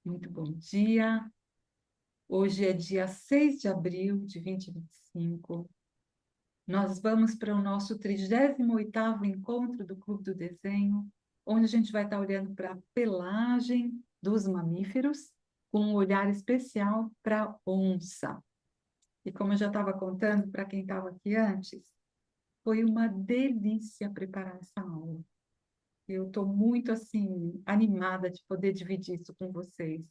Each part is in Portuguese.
Muito bom dia. Hoje é dia 6 de abril de 2025. Nós vamos para o nosso 38º encontro do Clube do Desenho, onde a gente vai estar olhando para a pelagem dos mamíferos, com um olhar especial para a onça. E como eu já estava contando para quem estava aqui antes, foi uma delícia preparar essa aula. Eu estou muito assim animada de poder dividir isso com vocês,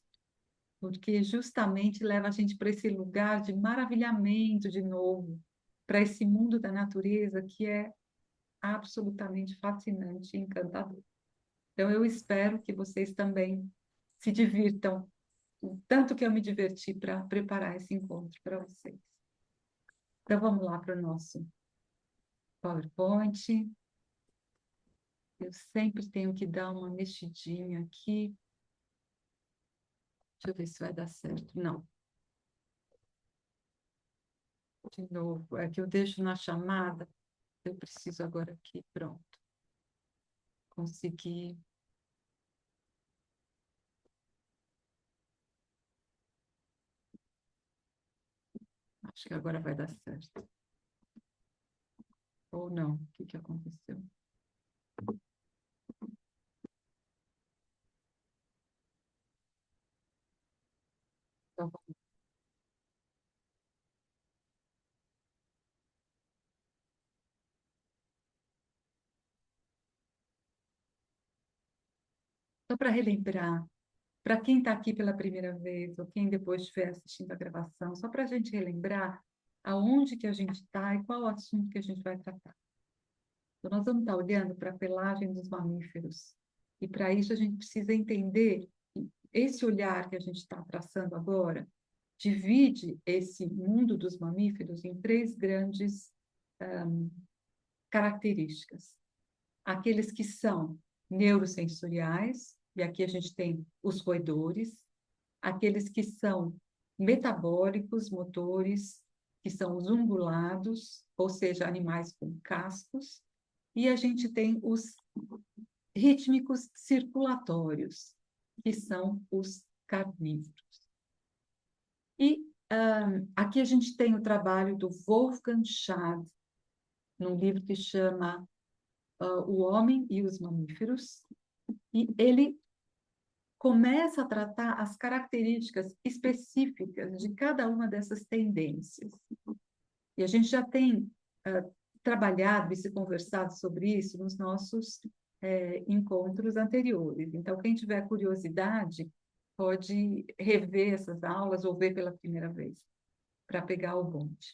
porque justamente leva a gente para esse lugar de maravilhamento de novo, para esse mundo da natureza que é absolutamente fascinante e encantador. Então, eu espero que vocês também se divirtam, o tanto que eu me diverti para preparar esse encontro para vocês. Então, vamos lá para o nosso PowerPoint. Eu sempre tenho que dar uma mexidinha aqui. Deixa eu ver se vai dar certo. Não. De novo, é que eu deixo na chamada. Eu preciso agora aqui, pronto. Consegui. Acho que agora vai dar certo. Ou não? O que aconteceu? Então, só para relembrar, para quem está aqui pela primeira vez, ou quem depois estiver assistindo a gravação, só para a gente relembrar aonde que a gente está e qual o assunto que a gente vai tratar. Então, nós vamos estar olhando para a pelagem dos mamíferos. E para isso a gente precisa entender que esse olhar que a gente está traçando agora divide esse mundo dos mamíferos em três grandes características. Aqueles que são neurosensoriais, e aqui a gente tem os roedores, aqueles que são metabólicos, motores, que são os ungulados, ou seja, animais com cascos, e a gente tem os rítmicos circulatórios, que são os carnívoros. E aqui a gente tem o trabalho do Wolfgang Schad, num livro que chama O Homem e os Mamíferos, e ele começa a tratar as características específicas de cada uma dessas tendências. E a gente já tem trabalhado e se conversado sobre isso nos nossos encontros anteriores. Então, quem tiver curiosidade, pode rever essas aulas ou ver pela primeira vez, para pegar o bonde.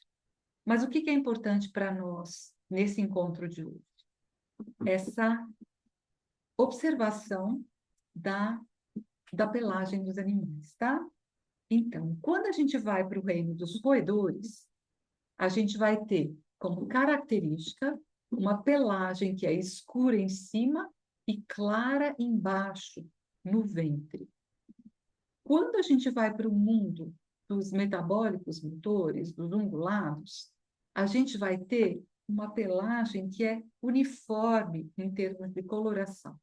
Mas o que é importante para nós nesse encontro de hoje? Essa observação da pelagem dos animais, tá? Então, quando a gente vai para o reino dos roedores, a gente vai ter como característica uma pelagem que é escura em cima e clara embaixo, no ventre. Quando a gente vai para o mundo dos metabólicos motores, dos ungulados, a gente vai ter uma pelagem que é uniforme em termos de coloração.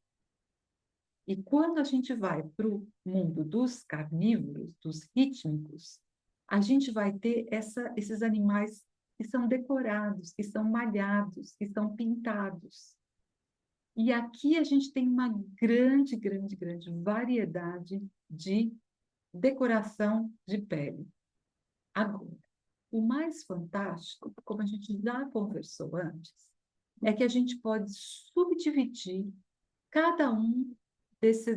E quando a gente vai para o mundo dos carnívoros, dos rítmicos, a gente vai ter esses animais que são decorados, que são malhados, que são pintados. E aqui a gente tem uma grande, grande, grande variedade de decoração de pele. Agora, o mais fantástico, como a gente já conversou antes, é que a gente pode subdividir cada um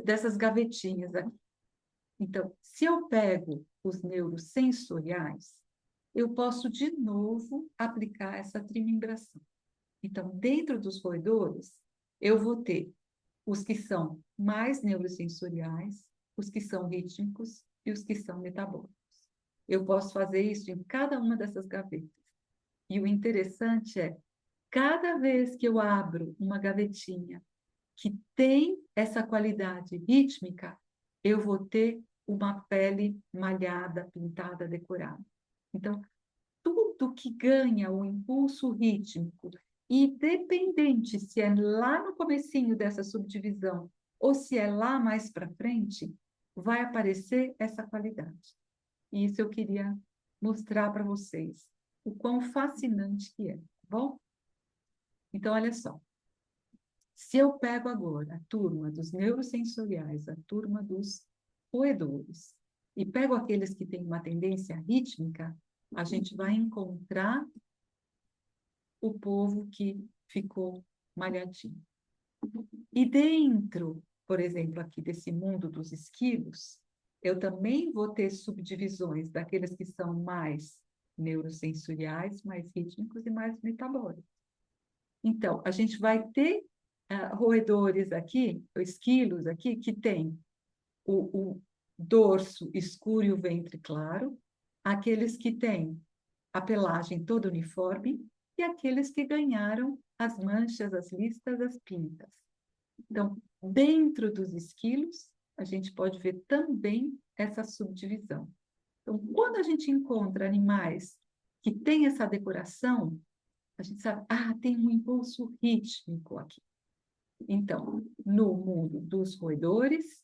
dessas gavetinhas aqui. Então, se eu pego os neurosensoriais, eu posso de novo aplicar essa trimimbração. Então, dentro dos roedores, eu vou ter os que são mais neurosensoriais, os que são rítmicos e os que são metabólicos. Eu posso fazer isso em cada uma dessas gavetas. E o interessante é, cada vez que eu abro uma gavetinha que tem essa qualidade rítmica, eu vou ter uma pele malhada, pintada, decorada. Então, tudo que ganha o impulso rítmico, independente se é lá no comecinho dessa subdivisão ou se é lá mais para frente, vai aparecer essa qualidade. E isso eu queria mostrar para vocês o quão fascinante que é, tá bom? Então, olha só. Se eu pego agora a turma dos neurosensoriais, a turma dos roedores, e pego aqueles que têm uma tendência rítmica, a gente vai encontrar o povo que ficou malhadinho. E dentro, por exemplo, aqui desse mundo dos esquilos, eu também vou ter subdivisões daqueles que são mais neurosensoriais, mais rítmicos e mais metabólicos. Então, a gente vai ter roedores aqui, esquilos aqui, que tem o dorso escuro e o ventre claro, aqueles que têm a pelagem toda uniforme e aqueles que ganharam as manchas, as listas, as pintas. Então, dentro dos esquilos, a gente pode ver também essa subdivisão. Então, quando a gente encontra animais que têm essa decoração, a gente sabe, tem um impulso rítmico aqui. Então, no mundo dos roedores,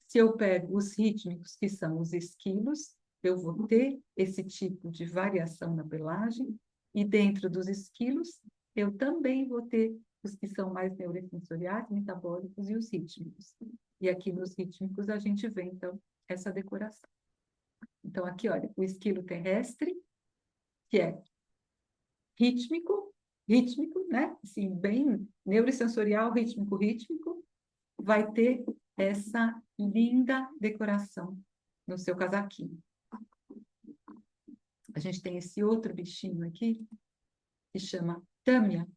se eu pego os rítmicos, que são os esquilos, eu vou ter esse tipo de variação na pelagem, e dentro dos esquilos, eu também vou ter os que são mais neurosensoriais, metabólicos e os rítmicos. E aqui nos rítmicos a gente vê, então, essa decoração. Então, aqui, olha, o esquilo terrestre, que é rítmico, né? Assim, bem neurosensorial, rítmico, vai ter essa linda decoração no seu casaquinho. A gente tem esse outro bichinho aqui, que chama tâmia,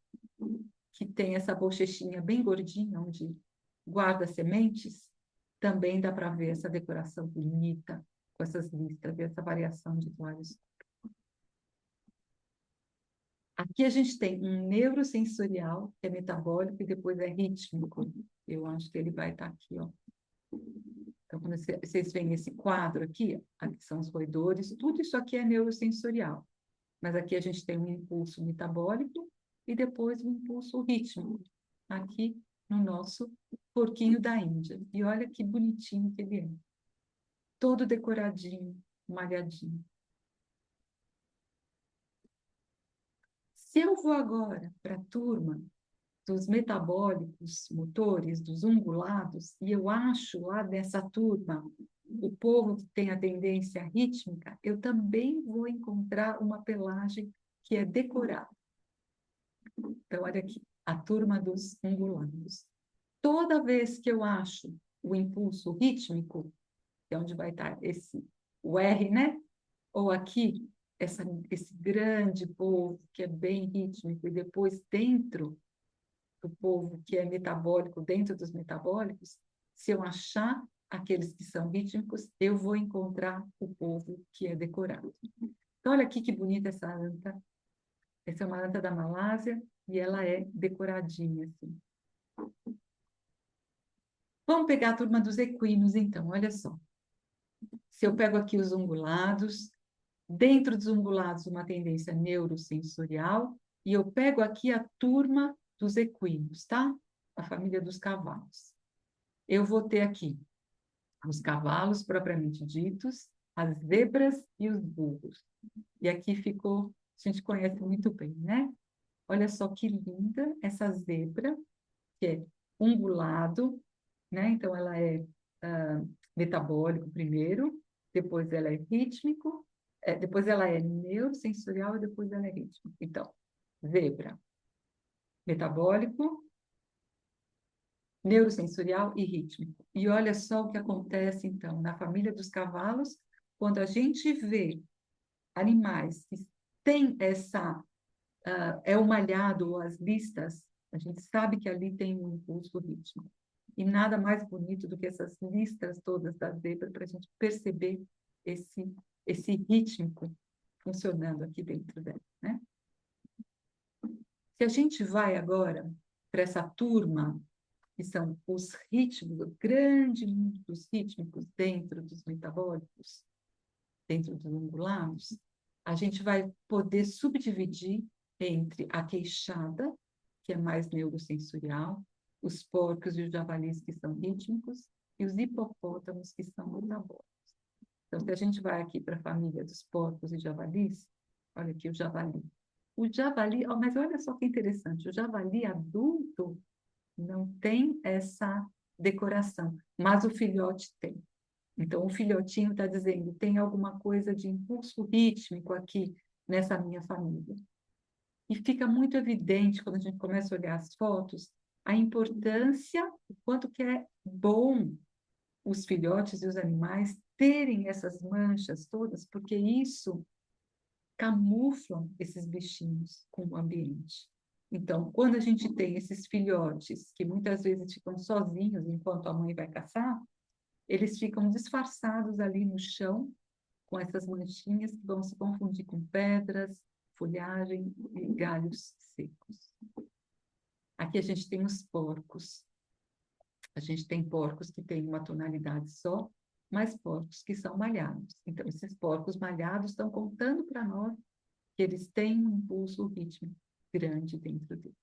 que tem essa bochechinha bem gordinha, onde guarda sementes. Também dá para ver essa decoração bonita, com essas listras, essa variação de vários. Aqui a gente tem um neurosensorial, que é metabólico, e depois é rítmico. Eu acho que ele vai estar aqui, ó. Então, quando vocês veem esse quadro aqui, aqui são os roedores, tudo isso aqui é neurosensorial. Mas aqui a gente tem um impulso metabólico e depois um impulso rítmico, aqui no nosso porquinho da Índia. E olha que bonitinho que ele é. Todo decoradinho, malhadinho. Se eu vou agora para a turma dos metabólicos motores, dos ungulados, e eu acho lá dessa turma o povo que tem a tendência rítmica, eu também vou encontrar uma pelagem que é decorada. Então, olha aqui, a turma dos ungulados. Toda vez que eu acho o impulso rítmico, que é onde vai estar o R, né? Ou aqui, esse grande povo que é bem rítmico, e depois dentro do povo que é metabólico, dentro dos metabólicos, se eu achar aqueles que são rítmicos, eu vou encontrar o povo que é decorado. Então, olha aqui que bonita essa anta. Essa é uma anta da Malásia e ela é decoradinha, assim. Vamos pegar a turma dos equinos, então, olha só. Se eu pego aqui os ungulados, dentro dos ungulados uma tendência neurosensorial, e eu pego aqui a turma dos equinos, tá? A família dos cavalos. Eu vou ter aqui os cavalos propriamente ditos, as zebras e os burros. E aqui ficou, a gente conhece muito bem, né? Olha só que linda essa zebra, que é ungulado, né? Então, ela é metabólico primeiro, depois ela é rítmico, depois ela é neurosensorial e depois ela é rítmico. Então, zebra, metabólico, neurosensorial e rítmico. E olha só o que acontece, então, na família dos cavalos, quando a gente vê animais que têm é o malhado ou as listas, a gente sabe que ali tem um impulso rítmico. E nada mais bonito do que essas listas todas da zebra para a gente perceber esse rítmico funcionando aqui dentro dela, né? Se a gente vai agora para essa turma, que são os rítmicos, o grande mundo dos rítmicos dentro dos metabólicos, dentro dos ungulados, a gente vai poder subdividir entre a queixada, que é mais neurosensorial, os porcos e os javalis, que são rítmicos, e os hipopótamos, que são metabólicos. Então, se a gente vai aqui para a família dos porcos e javalis, olha aqui o javali. O javali, mas olha só que interessante, o javali adulto não tem essa decoração, mas o filhote tem. Então, o filhotinho está dizendo, tem alguma coisa de impulso rítmico aqui nessa minha família. E fica muito evidente, quando a gente começa a olhar as fotos, a importância, o quanto que é bom os filhotes e os animais terem essas manchas todas, porque isso camuflam esses bichinhos com o ambiente. Então, quando a gente tem esses filhotes que muitas vezes ficam sozinhos enquanto a mãe vai caçar, eles ficam disfarçados ali no chão com essas manchinhas que vão se confundir com pedras, folhagem e galhos secos. Aqui a gente tem os porcos. A gente tem porcos que têm uma tonalidade só, mas porcos que são malhados. Então, esses porcos malhados estão contando para nós que eles têm um impulso rítmico grande dentro deles.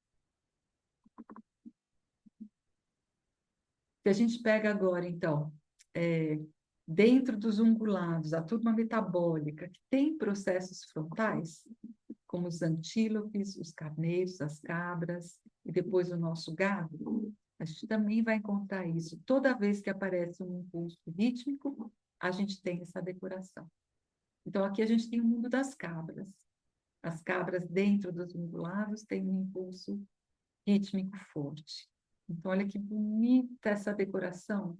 Se a gente pega agora, então, dentro dos ungulados, a turma metabólica, que tem processos frontais, como os antílopes, os carneiros, as cabras, e depois o nosso gado, a gente também vai encontrar isso. Toda vez que aparece um impulso rítmico, a gente tem essa decoração. Então, aqui a gente tem o mundo das cabras. As cabras, dentro dos ungulados, têm um impulso rítmico forte. Então, olha que bonita essa decoração.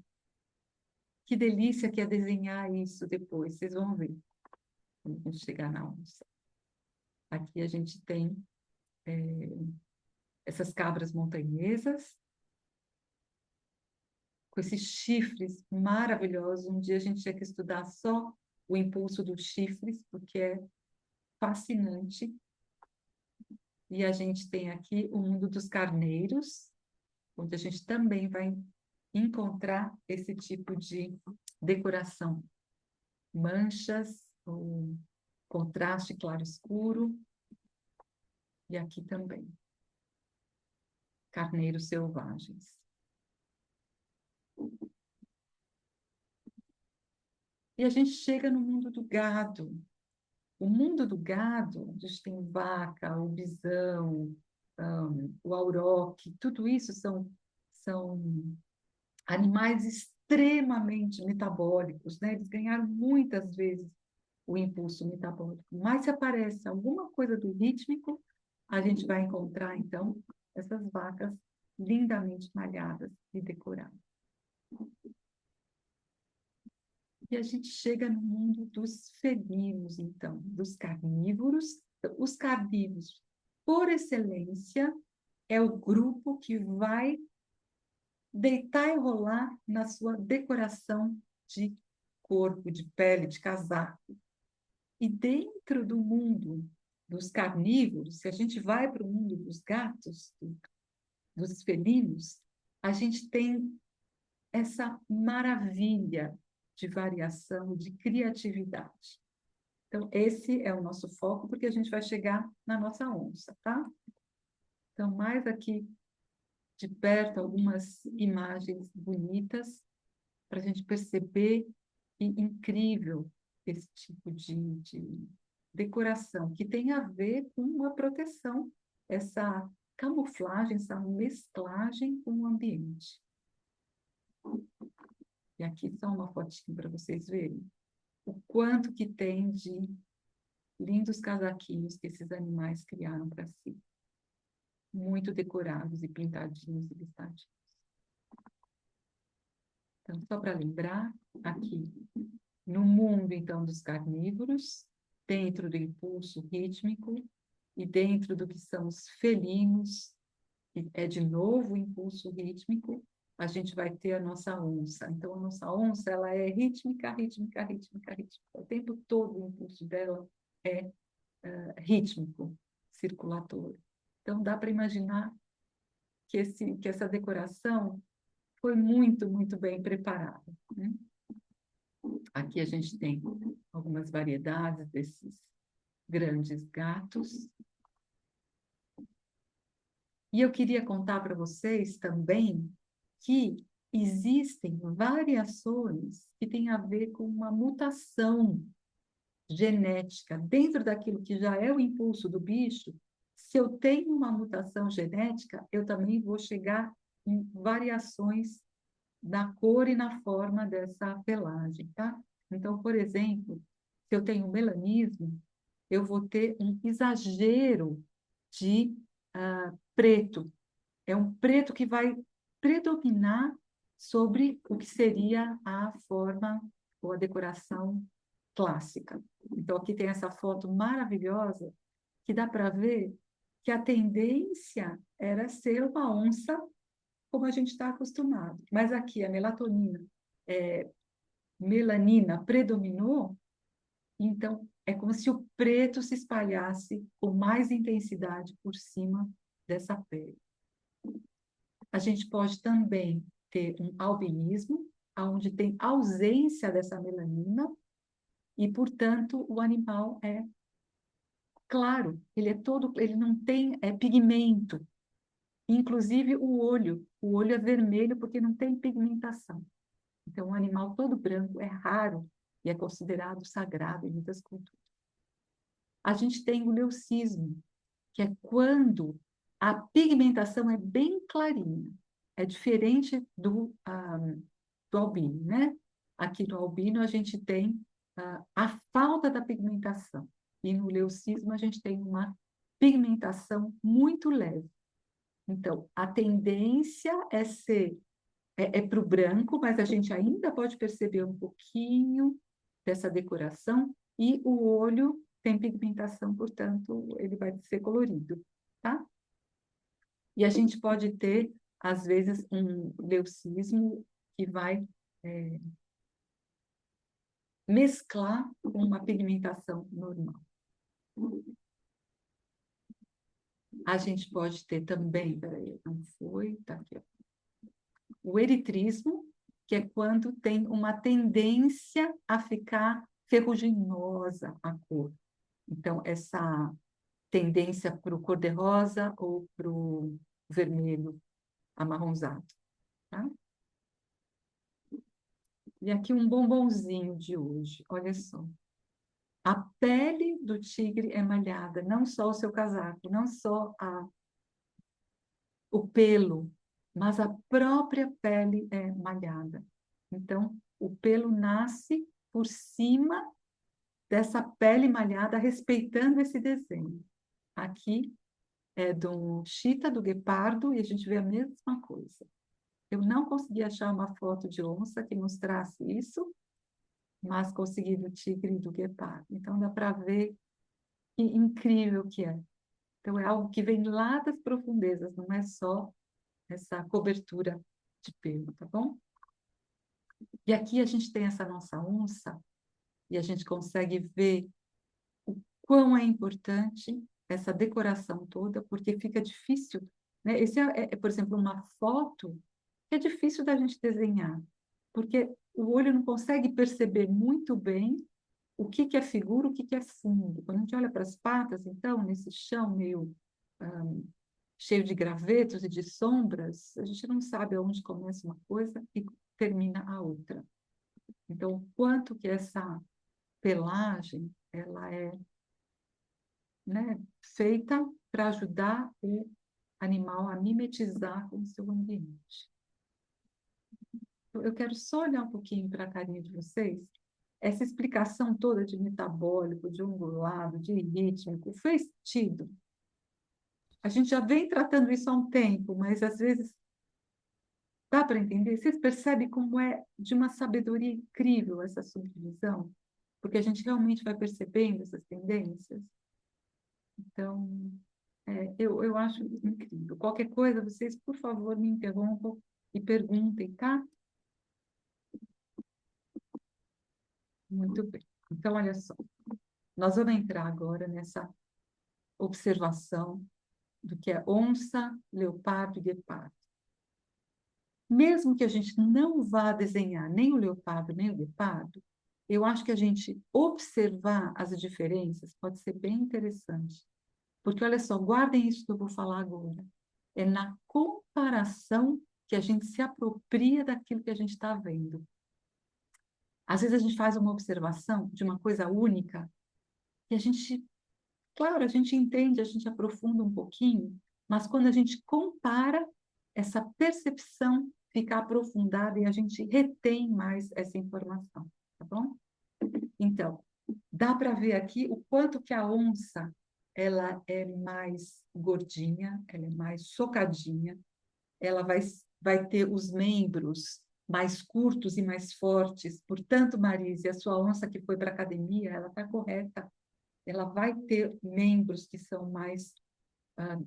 Que delícia que é desenhar isso depois, vocês vão ver quando a gente chegar na onça. Aqui a gente tem essas cabras montanhesas, com esses chifres maravilhosos. Um dia a gente tinha que estudar só o impulso dos chifres, porque é fascinante. E a gente tem aqui o mundo dos carneiros, onde a gente também vai encontrar esse tipo de decoração. Manchas, o contraste claro-escuro, e aqui também. Carneiros selvagens. E a gente chega no mundo do gado. O mundo do gado, a gente tem vaca, o bisão, o auroque, tudo isso são animais extremamente metabólicos, né? Eles ganharam muitas vezes o impulso metabólico. Mas se aparece alguma coisa do rítmico, a gente vai encontrar, então, essas vacas lindamente malhadas e decoradas. E a gente chega no mundo dos felinos, então, dos carnívoros. Os carnívoros, por excelência, é o grupo que vai deitar e rolar na sua decoração de corpo, de pele, de casaco. E dentro do mundo dos carnívoros, se a gente vai para o mundo dos gatos, dos felinos, a gente tem essa maravilha de variação, de criatividade. Então, esse é o nosso foco, porque a gente vai chegar na nossa onça, tá? Então, mais aqui de perto, algumas imagens bonitas, para a gente perceber que incrível esse tipo de decoração, que tem a ver com uma proteção, essa camuflagem, essa mesclagem com o ambiente. E aqui só uma fotinha para vocês verem o quanto que tem de lindos casaquinhos que esses animais criaram para si. Muito decorados e pintadinhos e listadinhos. Então, só para lembrar, aqui, no mundo, então, dos carnívoros, dentro do impulso rítmico e dentro do que são os felinos, que é, de novo, o impulso rítmico, a gente vai ter a nossa onça. Então, a nossa onça, ela é rítmica, rítmica, rítmica, rítmica. O tempo todo o impulso dela é rítmico, circulatório. Então, dá para imaginar que essa decoração foi muito, muito bem preparada, né? Aqui a gente tem algumas variedades desses grandes gatos. E eu queria contar para vocês também que existem variações que têm a ver com uma mutação genética dentro daquilo que já é o impulso do bicho. Se eu tenho uma mutação genética, eu também vou chegar em variações na cor e na forma dessa pelagem, tá? Então, por exemplo, se eu tenho melanismo, eu vou ter um exagero de preto. É um preto que vai predominar sobre o que seria a forma ou a decoração clássica. Então, aqui tem essa foto maravilhosa que dá para ver que a tendência era ser uma onça como a gente está acostumado. Mas aqui a melanina predominou, então é como se o preto se espalhasse com mais intensidade por cima dessa pele. A gente pode também ter um albinismo, onde tem ausência dessa melanina, e, portanto, o animal é claro, ele não tem pigmento, inclusive o olho é vermelho porque não tem pigmentação. Então, um animal todo branco é raro e é considerado sagrado em muitas culturas. A gente tem o leucismo, que é quando a pigmentação é bem clarinha. É diferente do albino, né? Aqui no albino a gente tem a falta da pigmentação. E no leucismo a gente tem uma pigmentação muito leve. Então, a tendência é para o branco, mas a gente ainda pode perceber um pouquinho dessa decoração, e o olho tem pigmentação, portanto, ele vai ser colorido, tá? E a gente pode ter, às vezes, um leucismo que vai mesclar com uma pigmentação normal. A gente pode ter também, peraí, não foi, tá aqui, ó, o eritrismo, que é quando tem uma tendência a ficar ferruginosa a cor. Então, essa tendência para o cor-de-rosa ou para o vermelho amarronzado, tá? E aqui um bombonzinho de hoje, olha só. A pele do tigre é malhada, não só o seu casaco, não só o pelo, mas a própria pele é malhada. Então, o pelo nasce por cima dessa pele malhada, respeitando esse desenho. Aqui é do chita, do guepardo, e a gente vê a mesma coisa. Eu não consegui achar uma foto de onça que mostrasse isso, mas consegui do tigre e do guepardo. Então, dá para ver que incrível que é. Então, é algo que vem lá das profundezas, não é só essa cobertura de pelo, tá bom? E aqui a gente tem essa nossa onça, e a gente consegue ver o quão é importante essa decoração toda, porque fica difícil, né? Esse por exemplo, uma foto que é difícil da gente desenhar, porque o olho não consegue perceber muito bem o que que é figura, o que que é fundo. Quando a gente olha para as patas, então, nesse chão meio cheio de gravetos e de sombras, a gente não sabe aonde começa uma coisa e termina a outra. Então, o quanto que essa pelagem ela é, né, feita para ajudar o animal a mimetizar com o seu ambiente. Eu quero só olhar um pouquinho para a carinha de vocês. Essa explicação toda de metabólico, de ungulado, de rítmico, fez sentido? A gente já vem tratando isso há um tempo, mas às vezes dá para entender? Vocês percebem como é de uma sabedoria incrível essa subdivisão? Porque a gente realmente vai percebendo essas tendências. Então, eu acho incrível. Qualquer coisa, vocês, por favor, me interrompam e perguntem, tá? Muito bem. Então, olha só. Nós vamos entrar agora nessa observação do que é onça, leopardo e guepardo. Mesmo que a gente não vá desenhar nem o leopardo, nem o guepardo, eu acho que a gente observar as diferenças pode ser bem interessante. Porque, olha só, guardem isso que eu vou falar agora. É na comparação que a gente se apropria daquilo que a gente está vendo. Às vezes a gente faz uma observação de uma coisa única e a gente, claro, a gente entende, a gente aprofunda um pouquinho, mas quando a gente compara, essa percepção fica aprofundada e a gente retém mais essa informação, tá bom? Então, dá para ver aqui o quanto que a onça ela é mais gordinha, ela é mais socadinha, ela vai ter os membros mais curtos e mais fortes. Portanto, Marise, a sua onça que foi para a academia, ela está correta. Ela vai ter membros que são mais ah,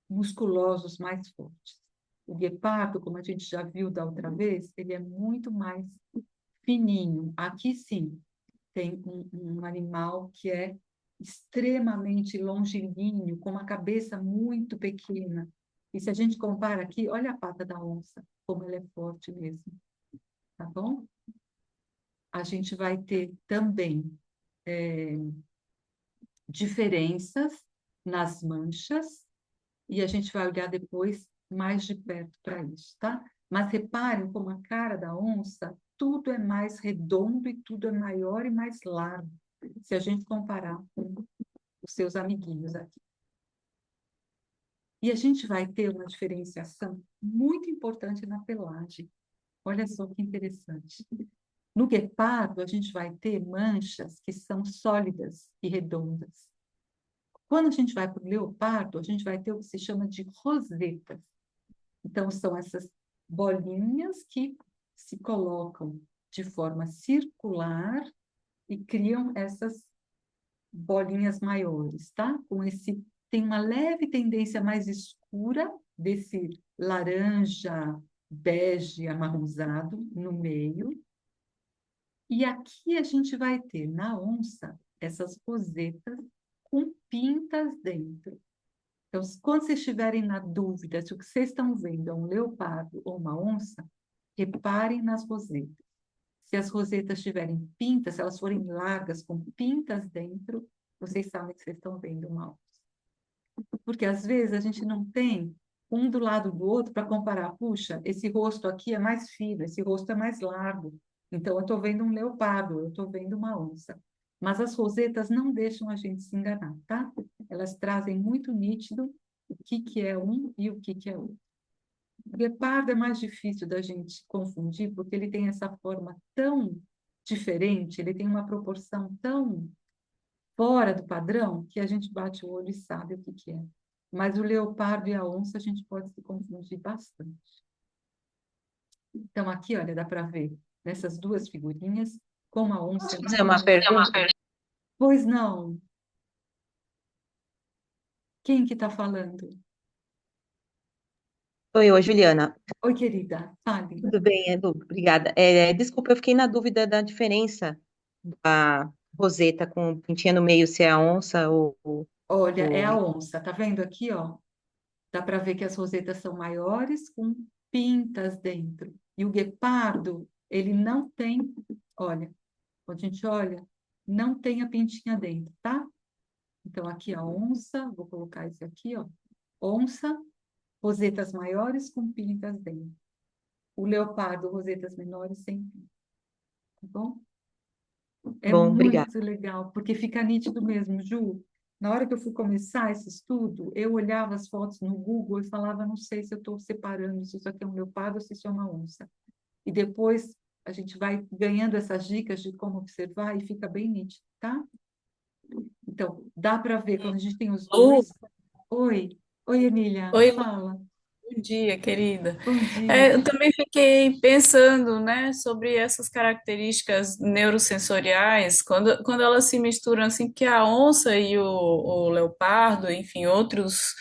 musculosos, mais fortes. O guepardo, como a gente já viu da outra vez, ele é muito mais fininho. Aqui sim, tem um animal que é extremamente longilíneo, com uma cabeça muito pequena. E se a gente compara aqui, olha a pata da onça, como ela é forte mesmo, tá bom? A gente vai ter também diferenças nas manchas, e a gente vai olhar depois mais de perto para isso, tá? Mas reparem como a cara da onça, tudo é mais redondo e tudo é maior e mais largo, se a gente comparar com os seus amiguinhos aqui. E a gente vai ter uma diferenciação muito importante na pelagem. Olha só que interessante. No guepardo, a gente vai ter manchas que são sólidas e redondas. Quando a gente vai para o leopardo, a gente vai ter o que se chama de rosetas. Então, são essas bolinhas que se colocam de forma circular e criam essas bolinhas maiores, tá? Tem uma leve tendência mais escura desse laranja, bege, amarronzado no meio. E aqui a gente vai ter na onça essas rosetas com pintas dentro. Então, quando vocês estiverem na dúvida se o que vocês estão vendo é um leopardo ou uma onça, reparem nas rosetas. Se as rosetas tiverem pintas, se elas forem largas com pintas dentro, vocês sabem que vocês estão vendo uma onça. Porque às vezes a gente não tem um do lado do outro para comparar. Puxa, esse rosto aqui é mais fino, esse rosto é mais largo. Então eu estou vendo um leopardo, eu estou vendo uma onça. Mas as rosetas não deixam a gente se enganar, tá? Elas trazem muito nítido o que é um e o que é outro. O guepardo é mais difícil da gente confundir, porque ele tem essa forma tão diferente, ele tem uma proporção tão fora do padrão que a gente bate o olho e sabe o que é. Mas o leopardo e a onça a gente pode se confundir bastante. Então, aqui, olha, dá para ver nessas duas figurinhas como a onça é Posso fazer mais... uma pergunta? Pois não. Quem que está falando? Sou eu, a Juliana. Oi, querida, fale. Tudo bem, Edu? Obrigada. Desculpa, eu fiquei na dúvida da diferença da roseta com pintinha no meio, se é a onça Olha, é ou... a onça, tá vendo aqui, ó? Dá para ver que as rosetas são maiores com pintas dentro. E o guepardo, ele não tem, olha, quando a gente olha, não tem a pintinha dentro, tá? Então, aqui a onça, vou colocar esse aqui, ó. Onça, rosetas maiores com pintas dentro. O leopardo, rosetas menores sem pintas, tá bom? É Bom, obrigada. muito legal, porque fica nítido mesmo, Ju. Na hora que eu fui começar esse estudo, eu olhava as fotos no Google e falava, não sei se eu estou separando se isso aqui é um leopardo ou se isso é uma onça. E depois a gente vai ganhando essas dicas de como observar e fica bem nítido, tá? Então, dá para ver quando a gente tem os Lu, dois. Oi, oi, Emília, oi, Lu, fala. bom dia, querida. Bom dia. Eu também fiquei pensando, né, sobre essas características neurosensoriais, quando elas se misturam assim, porque a onça e o leopardo, enfim, outros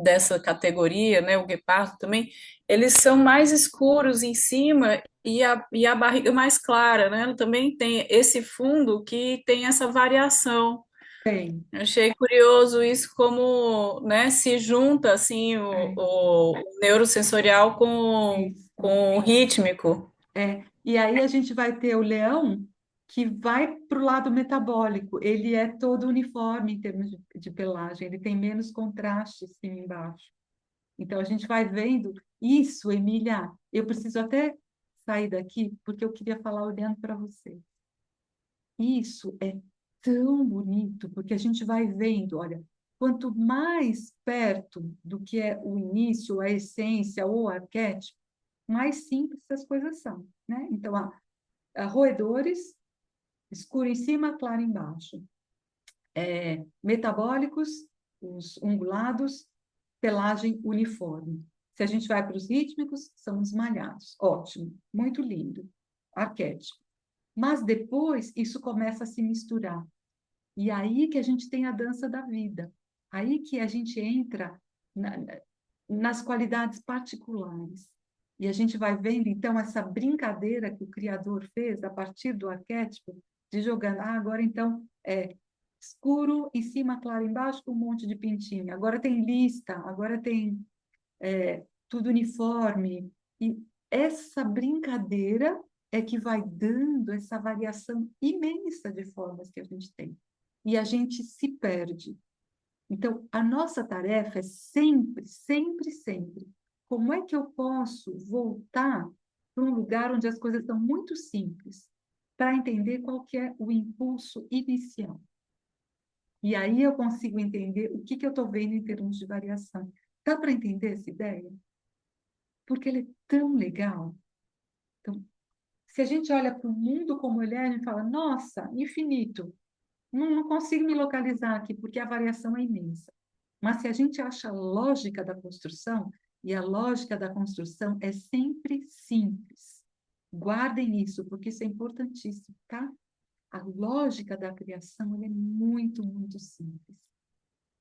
dessa categoria, né, o guepardo também, eles são mais escuros em cima e a barriga mais clara, né? Ela também tem esse fundo que tem essa variação. Tem. Eu achei curioso isso como, né, se junta assim É, o neurosensorial isso. com o rítmico. É. E aí a gente vai ter o leão que vai para o lado metabólico. Ele é todo uniforme em termos de pelagem, ele tem menos contraste em cima e embaixo. Então a gente vai vendo Isso, Emília, eu preciso até sair daqui, porque eu queria falar olhando para você. Isso é tão bonito, porque a gente vai vendo, olha, quanto mais perto do que é o início, a essência ou o arquétipo, mais simples as coisas são, né? Então, roedores, escuro em cima, claro embaixo. Metabólicos, os ungulados, pelagem uniforme. Se a gente vai para os rítmicos, são os malhados. Ótimo, muito lindo. Arquétipo. Mas depois isso começa a se misturar. E aí que a gente tem a dança da vida. Aí que a gente entra nas qualidades particulares. E a gente vai vendo, então, essa brincadeira que o Criador fez a partir do arquétipo, de jogando, agora então escuro em cima, claro embaixo, com um monte de pintinho. Agora tem lista, agora tem tudo uniforme. E essa brincadeira é que vai dando essa variação imensa de formas que a gente tem. E a gente se perde. Então, a nossa tarefa é sempre, sempre, sempre. Como é que eu posso voltar para um lugar onde as coisas são muito simples, para entender qual que é o impulso inicial? E aí eu consigo entender o que eu estou vendo em termos de variação. Dá para entender essa ideia? Porque ele é tão legal. Então, se a gente olha para o mundo como ele é, a gente fala, nossa, infinito. Não consigo me localizar aqui, porque a variação é imensa. Mas se a gente acha a lógica da construção, e a lógica da construção é sempre simples. Guardem isso, porque isso é importantíssimo, tá? A lógica da criação é muito, muito simples.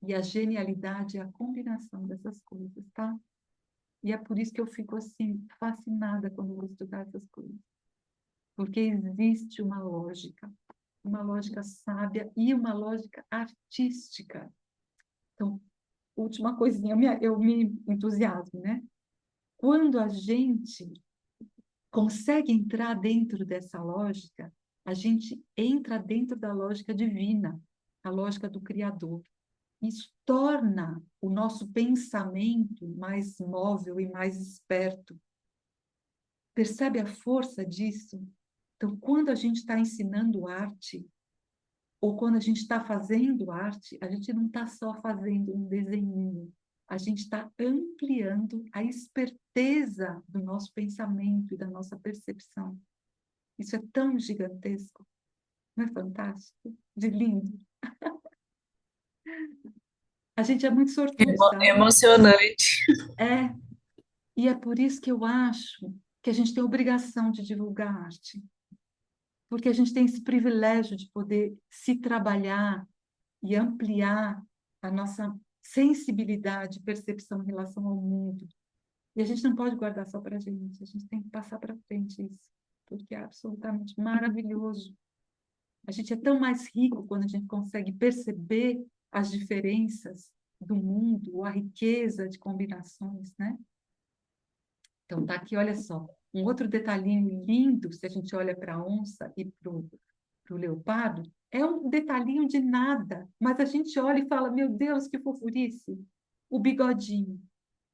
E a genialidade é a combinação dessas coisas, tá? E é por isso que eu fico assim, fascinada quando eu vou estudar essas coisas. Porque existe uma lógica sábia e uma lógica artística. Então, última coisinha, eu me entusiasmo, né? Quando a gente consegue entrar dentro dessa lógica, a gente entra dentro da lógica divina, a lógica do Criador. Isso torna o nosso pensamento mais móvel e mais esperto. Percebe a força disso? Então, quando a gente está ensinando arte, ou quando a gente está fazendo arte, a gente não está só fazendo um desenho, a gente está ampliando a esperteza do nosso pensamento e da nossa percepção. Isso é tão gigantesco, não é fantástico? De lindo. A gente é muito sortudo, sabe? Emocionante. É, e é por isso que eu acho que a gente tem a obrigação de divulgar arte, porque a gente tem esse privilégio de poder se trabalhar e ampliar a nossa sensibilidade, percepção em relação ao mundo. E a gente não pode guardar só para a gente tem que passar para frente isso, porque é absolutamente maravilhoso. A gente é tão mais rico quando a gente consegue perceber as diferenças do mundo, a riqueza de combinações, né? Então, tá aqui, olha só, um outro detalhinho lindo, se a gente olha para a onça e para o leopardo, é um detalhinho de nada, mas a gente olha e fala, meu Deus, que fofurice! O bigodinho.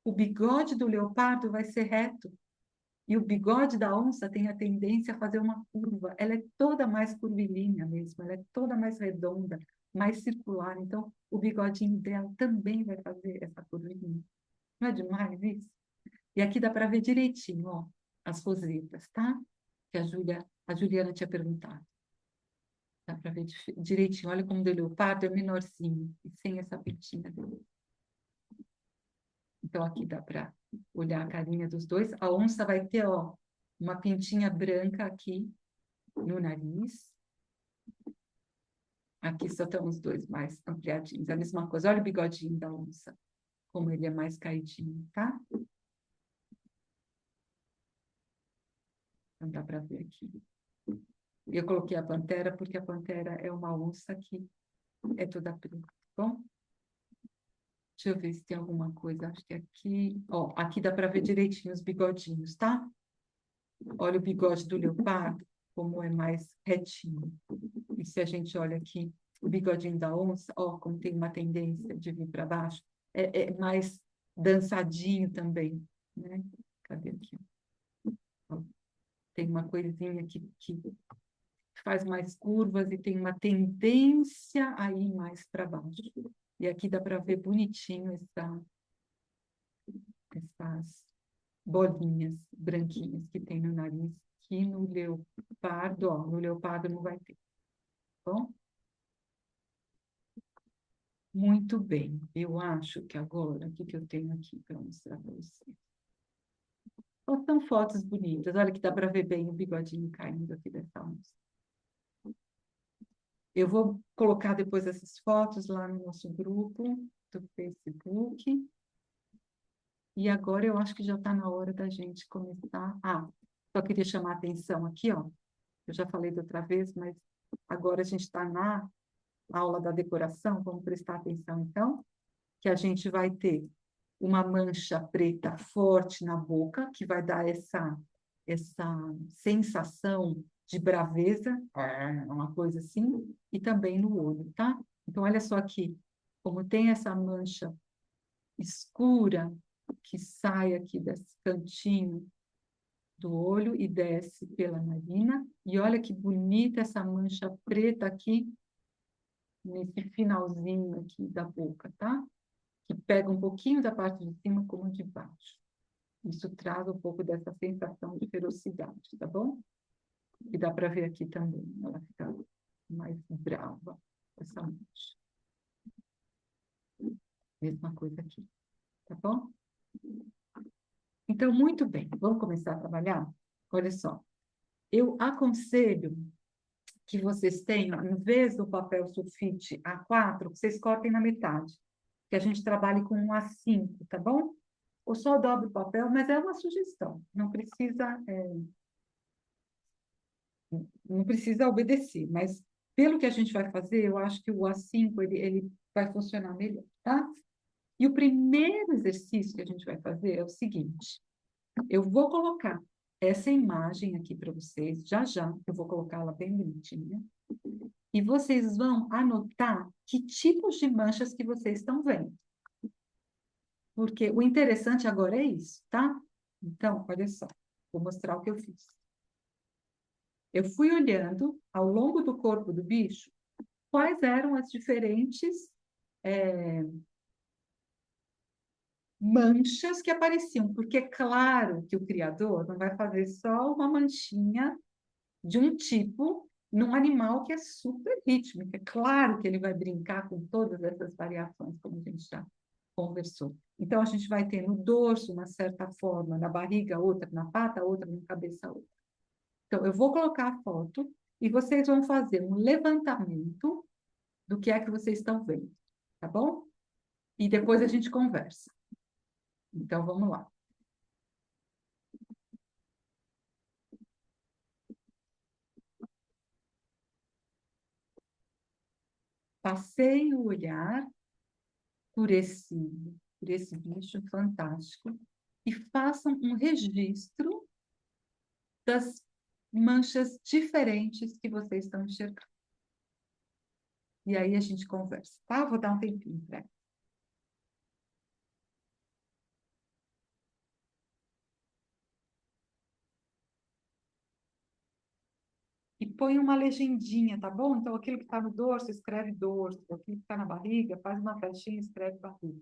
O bigode do leopardo vai ser reto, e o bigode da onça tem a tendência a fazer uma curva. Ela é toda mais curvilínea mesmo, ela é toda mais redonda, mais circular. Então, o bigodinho dela também vai fazer essa curvinha. Não é demais isso? E aqui dá para ver direitinho, ó, as rosetas, tá? Que a Juliana tinha perguntado. Dá para ver direitinho. Olha como o do leopardo é menorzinho, e sem essa pintinha dele. Então, aqui dá para olhar a carinha dos dois. A onça vai ter, ó, uma pintinha branca aqui no nariz. Aqui só estão os dois mais ampliadinhos. A mesma coisa. Olha o bigodinho da onça, como ele é mais caidinho, tá? Então, dá para ver aqui. Eu coloquei a pantera porque a pantera é uma onça que é toda preta, tá bom? Deixa eu ver se tem alguma coisa. Acho que aqui... Ó, aqui dá para ver direitinho os bigodinhos, tá? Olha o bigode do leopardo, como é mais retinho. E se a gente olha aqui, o bigodinho da onça, ó, como tem uma tendência de vir para baixo, é mais dançadinho também, né? tem uma coisinha que faz mais curvas e tem uma tendência a ir mais para baixo. E aqui dá para ver bonitinho essas bolinhas branquinhas que tem no nariz, que no leopardo, ó, no leopardo não vai ter, tá bom? Muito bem, eu acho que agora, o que que eu tenho aqui para mostrar para vocês? Ó, são fotos bonitas, olha que dá para ver bem o bigodinho caindo aqui dessa onça. Eu vou colocar depois essas fotos lá no nosso grupo do Facebook. E agora eu acho que já está na hora da gente começar. Ah, só queria chamar a atenção aqui, ó. Eu já falei da outra vez, mas agora a gente está na aula da decoração, vamos prestar atenção então, que a gente vai ter uma mancha preta forte na boca, que vai dar essa sensação de braveza, uma coisa assim, e também no olho, tá? Então, olha só aqui, como tem essa mancha escura que sai aqui desse cantinho do olho e desce pela narina, e olha que bonita essa mancha preta aqui, nesse finalzinho aqui da boca, tá? Que pega um pouquinho da parte de cima como de baixo. Isso traz um pouco dessa sensação de ferocidade, tá bom? E dá para ver aqui também, ela fica mais brava, essa mancha. Mesma coisa aqui, tá bom? Então, muito bem, vamos começar a trabalhar? Olha só, eu aconselho que vocês tenham, em vez do papel sulfite A4, vocês cortem na metade, que a gente trabalhe com um A5, tá bom? Ou só dobre o papel, mas é uma sugestão, não precisa obedecer, mas pelo que a gente vai fazer, eu acho que o A5 ele vai funcionar melhor, tá? E o primeiro exercício que a gente vai fazer é o seguinte: eu vou colocar essa imagem aqui para vocês, já já, eu vou colocá-la bem bonitinha, e vocês vão anotar que tipos de manchas que vocês estão vendo. Porque o interessante agora é isso, tá? Então, olha só, vou mostrar o que eu fiz. Eu fui olhando ao longo do corpo do bicho quais eram as diferentes manchas que apareciam, porque é claro que o criador não vai fazer só uma manchinha de um tipo num animal que é super rítmico. É claro que ele vai brincar com todas essas variações, como a gente já conversou. Então, a gente vai ter no dorso uma certa forma, na barriga outra, na pata outra, na cabeça outra. Então, eu vou colocar a foto e vocês vão fazer um levantamento do que é que vocês estão vendo, tá bom? E depois a gente conversa. Então, vamos lá. Passei o olhar por esse bicho fantástico e façam um registro das manchas diferentes que vocês estão enxergando. E aí a gente conversa, tá? Vou dar um tempinho para. E põe uma legendinha, tá bom? Então, aquilo que está no dorso, escreve dorso. Aquilo que está na barriga, faz uma flechinha e escreve barriga.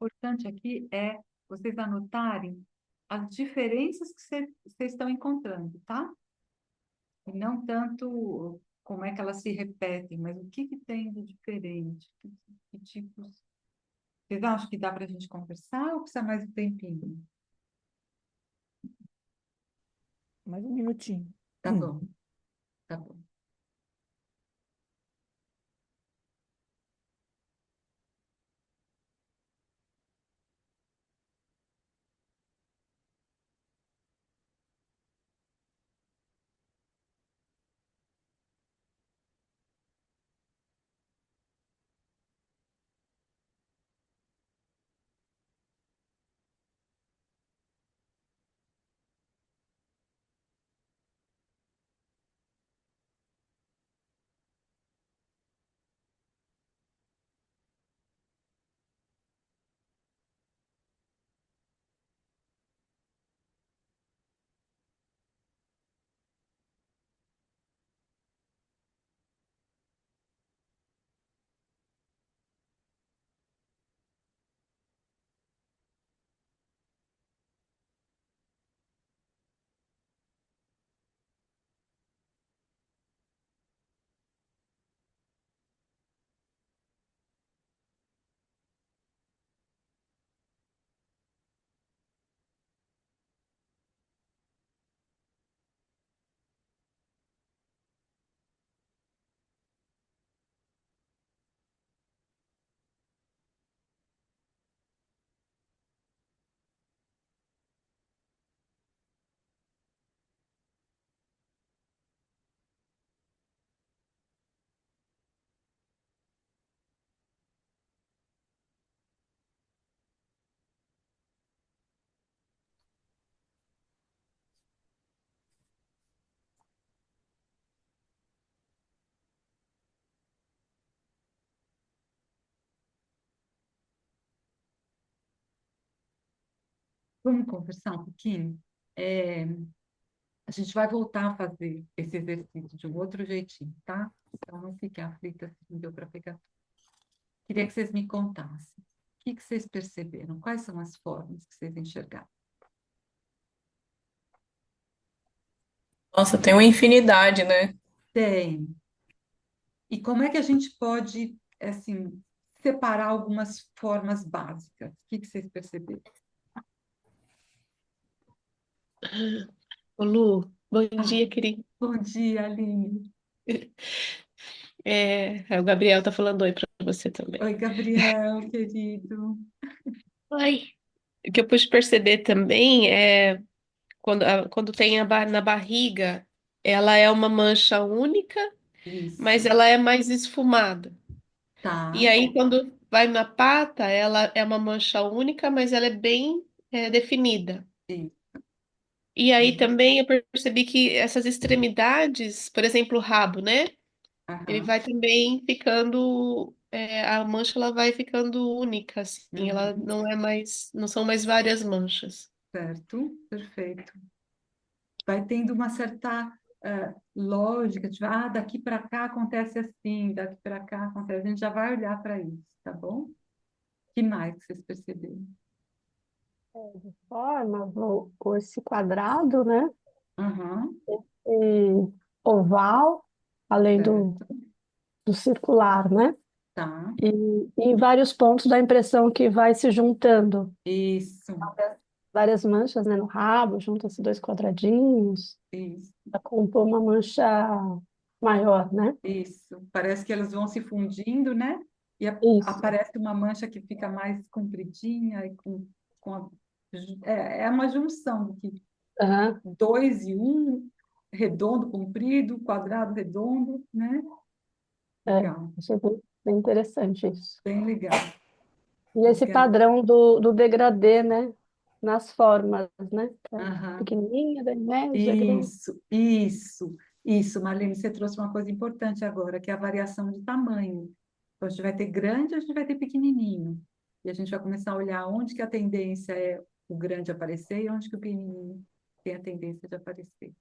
importante aqui é vocês anotarem as diferenças que vocês estão encontrando, tá? E não tanto como é que elas se repetem, mas o que que tem de diferente, que tipos. Vocês acham que dá para a gente conversar ou precisa mais um tempinho? Mais um minutinho. Tá bom, tá bom. Vamos conversar um pouquinho? É, a gente vai voltar a fazer esse exercício de um outro jeitinho, tá? Então não fique aflita se não deu para pegar. Queria que vocês me contassem. O que que vocês perceberam? Quais são as formas que vocês enxergaram? Nossa, tem uma infinidade, né? Tem. E como é que a gente pode, assim, separar algumas formas básicas? O que que vocês perceberam? Ô, Lu, bom Ah, dia, querido. bom dia, Aline. O Gabriel tá falando oi para você também. Oi, Gabriel, querido. Oi. O que eu pude perceber também é quando tem na barriga, ela é uma mancha única, mas Isso. ela é mais esfumada. E Tá. aí, quando vai na pata, ela é uma mancha única, mas ela é bem definida. Isso. E aí também eu percebi que essas extremidades, por exemplo, o rabo, né? Ele Aham. vai também ficando, a mancha ela vai ficando única, assim, ela Uhum. não é mais, não são mais várias manchas. Certo. Perfeito. Vai tendo uma certa lógica, tipo, daqui para cá acontece assim, daqui para cá acontece. A gente já vai olhar para isso, tá bom? Que mais que vocês perceberam? Formas, esse quadrado, né? Aham. E oval, além Certo. do circular, né? Tá. E em vários pontos dá a impressão que vai se juntando Isso. várias manchas, né, no rabo, juntam-se dois quadradinhos, Isso. para compor uma mancha maior, né? Isso. Parece que elas vão se fundindo, né? E Isso. aparece uma mancha que fica mais compridinha e com é uma junção de Aham. dois e um, redondo, comprido, quadrado, redondo, né? É, Legal, achei bem interessante isso. bem legal. E esse Legal. padrão do degradê, né? Nas formas, né? Aham. Pequenininha, daí média, grande. Isso, Marlene, você trouxe uma coisa importante agora, que é a variação de tamanho. Então, a gente vai ter grande, a gente vai ter pequenininho. E a gente vai começar a olhar onde que a tendência é o grande aparecer e onde que o pequenininho tem a tendência de aparecer.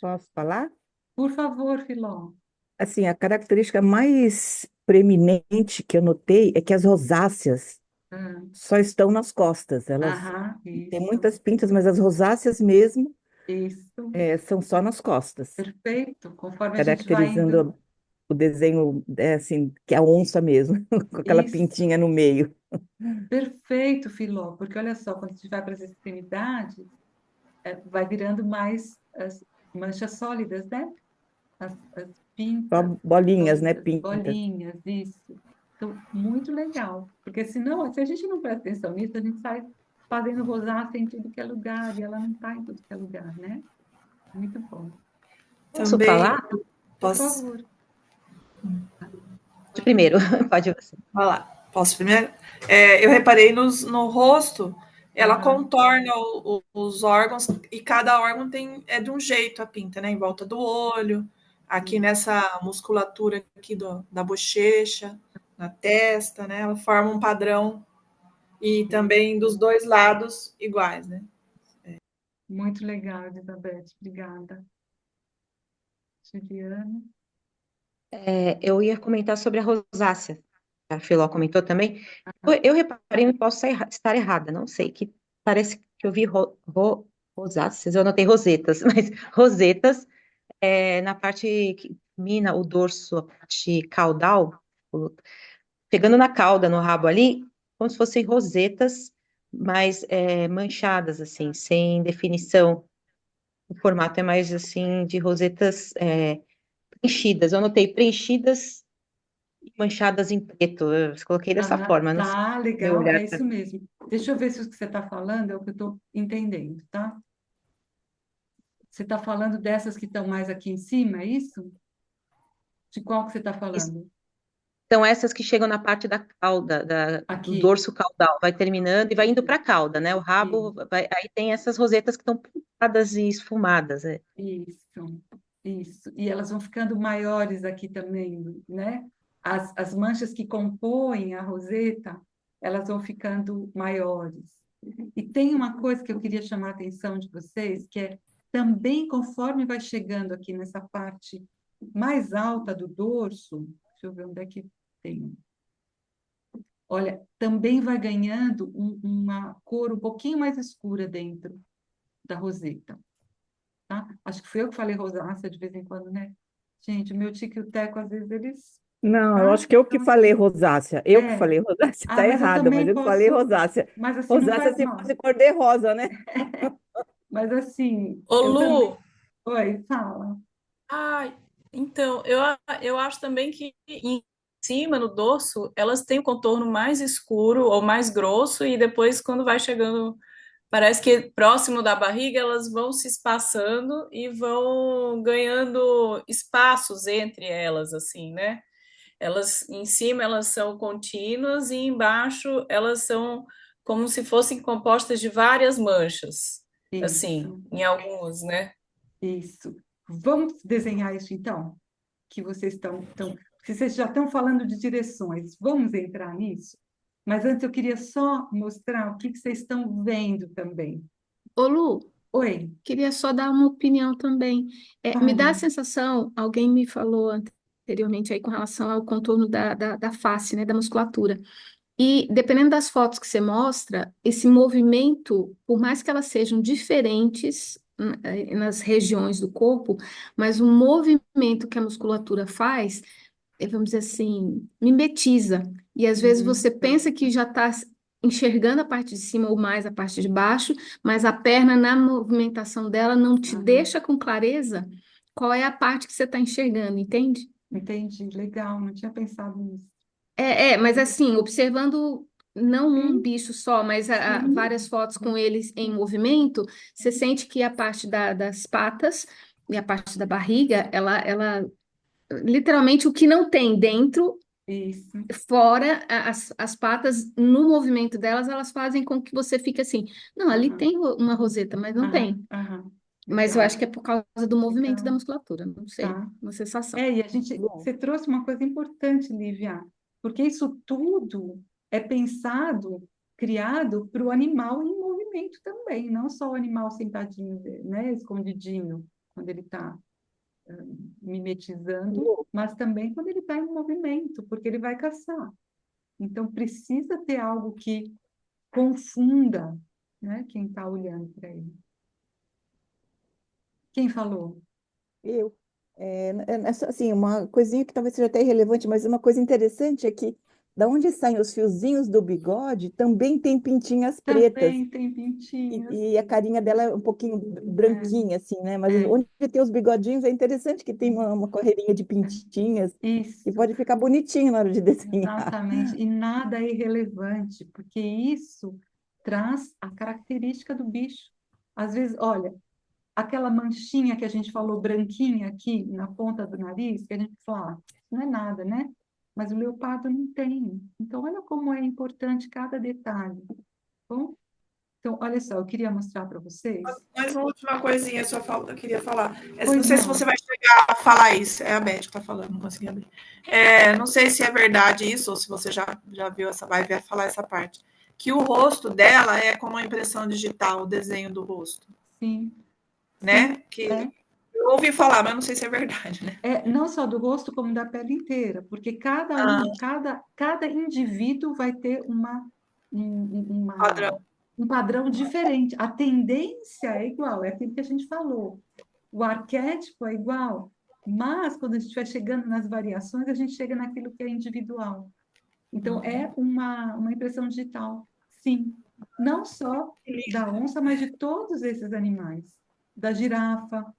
Posso falar? Por favor, Filó. Assim, a característica mais preeminente que eu notei é que as rosáceas Ah, só estão nas costas. Elas aham, têm isso, muitas pintas, mas as rosáceas mesmo isso. são só nas costas, Perfeito. Conforme a gente vai indo. caracterizando o desenho, assim, que é a onça mesmo, com aquela Isso. pintinha no meio. Perfeito, Filó, porque olha só, quando a gente vai para as extremidades, vai virando mais as manchas sólidas, né? As Só pintas bolinhas, né? sólidas, Pintas. bolinhas, isso. Então, muito legal, porque senão, se a gente não presta atenção nisso, a gente sai fazendo rosácea em tudo que é lugar, e ela não está em tudo que é lugar, né? Muito bom. Posso Também falar? Por posso favor. De primeiro, pode você. falar. Posso primeiro? Eu reparei no rosto, ela Aham, contorna os órgãos e cada órgão é de um jeito a pinta, né? Em volta do olho, aqui nessa musculatura aqui da bochecha, na testa, né? Ela forma um padrão e também dos dois lados iguais, né? muito legal, Elizabeth. Obrigada. Juliana. Eu ia comentar sobre a rosácea. A Filó comentou também. Eu reparei, eu posso estar errada, não sei, que parece que eu vi rosáceas, eu anotei rosetas, mas rosetas na parte que mina o dorso, a parte caudal, pegando na cauda, no rabo ali, como se fossem rosetas, mas manchadas, assim, sem definição. O formato é mais, assim, de rosetas preenchidas. Eu anotei preenchidas e manchadas em preto. Eu coloquei dessa Aham, forma, não sei. tá, Meu legal, olhar é isso mesmo. Deixa eu ver se o que você está falando é o que eu estou entendendo, tá? Você está falando dessas que estão mais aqui em cima, é isso? De qual que você está falando? Então, essas que chegam na parte da cauda, do Aqui. dorso caudal, vai terminando e vai indo para a cauda, né? O rabo, aí tem essas rosetas que estão pintadas e esfumadas. Isso, isso. E elas vão ficando maiores aqui também, né? As manchas que compõem a roseta, elas vão ficando maiores. E tem uma coisa que eu queria chamar a atenção de vocês, que é também conforme vai chegando aqui nessa parte mais alta do dorso, deixa eu ver onde é que tem. Olha, também vai ganhando uma cor um pouquinho mais escura dentro da roseta, tá? Acho que foi eu que falei rosácea de vez em quando, né? Gente, o meu tico e o teco, às vezes, eles... Não, eu Tá? acho que eu que Então, falei assim, rosácea. Eu que falei rosácea, ah, tá mas eu errada, mas também eu falei posso... rosácea. Mas, assim, não Rosácea faz se mal. fosse cor de rosa, né? Mas, assim, Ô, eu também... Lu, Oi, fala. ai, então, eu acho também que em cima, no dorso, elas têm um contorno mais escuro ou mais grosso, e depois, quando vai chegando, parece que próximo da barriga, elas vão se espaçando e vão ganhando espaços entre elas, assim, né? Elas, em cima, elas são contínuas e embaixo elas são como se fossem compostas de várias manchas, assim, Isso, em alguns, né? isso. Vamos desenhar isso, então? Que vocês que vocês já estão falando de direções. Vamos entrar nisso? Mas antes eu queria só mostrar o que vocês estão vendo também. Ô, Lu, Oi, queria só dar uma opinião também. Me dá a fale. sensação, alguém me falou anteriormente aí com relação ao contorno da face, né, da musculatura. E dependendo das fotos que você mostra, esse movimento, por mais que elas sejam diferentes nas regiões do corpo, mas o movimento que a musculatura faz, vamos dizer assim, mimetiza. E às vezes você Uhum, pensa que já está enxergando a parte de cima ou mais a parte de baixo, mas a perna, na movimentação dela, não te aham. deixa com clareza qual é a parte que você está enxergando, entende? Entendi, legal, não tinha pensado nisso. Mas assim, observando não um Sim, bicho só, mas sim, várias fotos com eles em movimento, você sente que a parte das patas e a parte da barriga, ela literalmente o que não tem dentro, isso. fora as patas, no movimento delas, elas fazem com que você fique assim, não, ali Aham, tem uma roseta, mas não aham, tem. aham. Mas eu acho Legal, que é por causa do movimento da legal, musculatura, não sei, tá. uma sensação. E a gente, Bom, você trouxe uma coisa importante, Lívia, porque isso tudo é pensado, criado para o animal em movimento também, não só o animal sentadinho, né, escondidinho, quando ele está mimetizando, Lu, mas também quando ele está em movimento, porque ele vai caçar. Então, precisa ter algo que confunda, né, quem está olhando para ele. Quem falou? Eu. Assim, uma coisinha que talvez seja até irrelevante, mas uma coisa interessante é que da onde saem os fiozinhos do bigode também tem pintinhas pretas. Também tem pintinhos. E a carinha dela é um pouquinho branquinha, assim, né? Mas É, onde tem os bigodinhos é interessante que tem uma correirinha de pintinhas que isso, pode ficar bonitinho na hora de desenhar. exatamente. E nada é irrelevante, porque isso traz a característica do bicho. Às vezes, olha, aquela manchinha que a gente falou branquinha aqui na ponta do nariz, que a gente fala, não é nada, né? Mas o leopardo não tem. Então, olha como é importante cada detalhe. Tá bom? Então, olha só, eu queria mostrar para vocês. Mais uma última coisinha só eu queria falar. Não Pois sei se você não. vai chegar a falar isso. É a Beth que está falando, não consegui abrir. Não sei se é verdade isso, ou se você já viu vai falar essa parte. Que o rosto dela é como uma impressão digital, o desenho do rosto, Sim, né? sim, Que eu ouvi falar, mas não sei se é verdade, né? não só do rosto, como da pele inteira, porque Ah, cada indivíduo vai ter padrão. um padrão diferente. A tendência é igual, é aquilo que a gente falou. O arquétipo é igual, mas quando a gente vai chegando nas variações, a gente chega naquilo que é individual. Então, é uma impressão digital, sim. Não só da onça, mas de todos esses animais. Da girafa,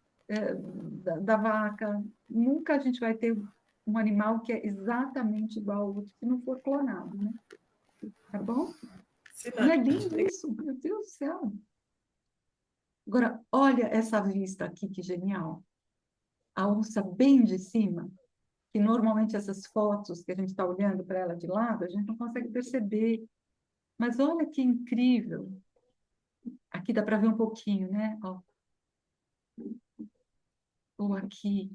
da vaca. Nunca a gente vai ter um animal que é exatamente igual ao outro, se não for clonado, né? Tá bom? Não é lindo isso? Meu Deus do céu! Agora, olha essa vista aqui, que genial. A onça bem de cima, que normalmente essas fotos que a gente está olhando para ela de lado, a gente não consegue perceber. Mas olha que incrível. Aqui dá para ver um pouquinho, né? Ó. Ou aqui.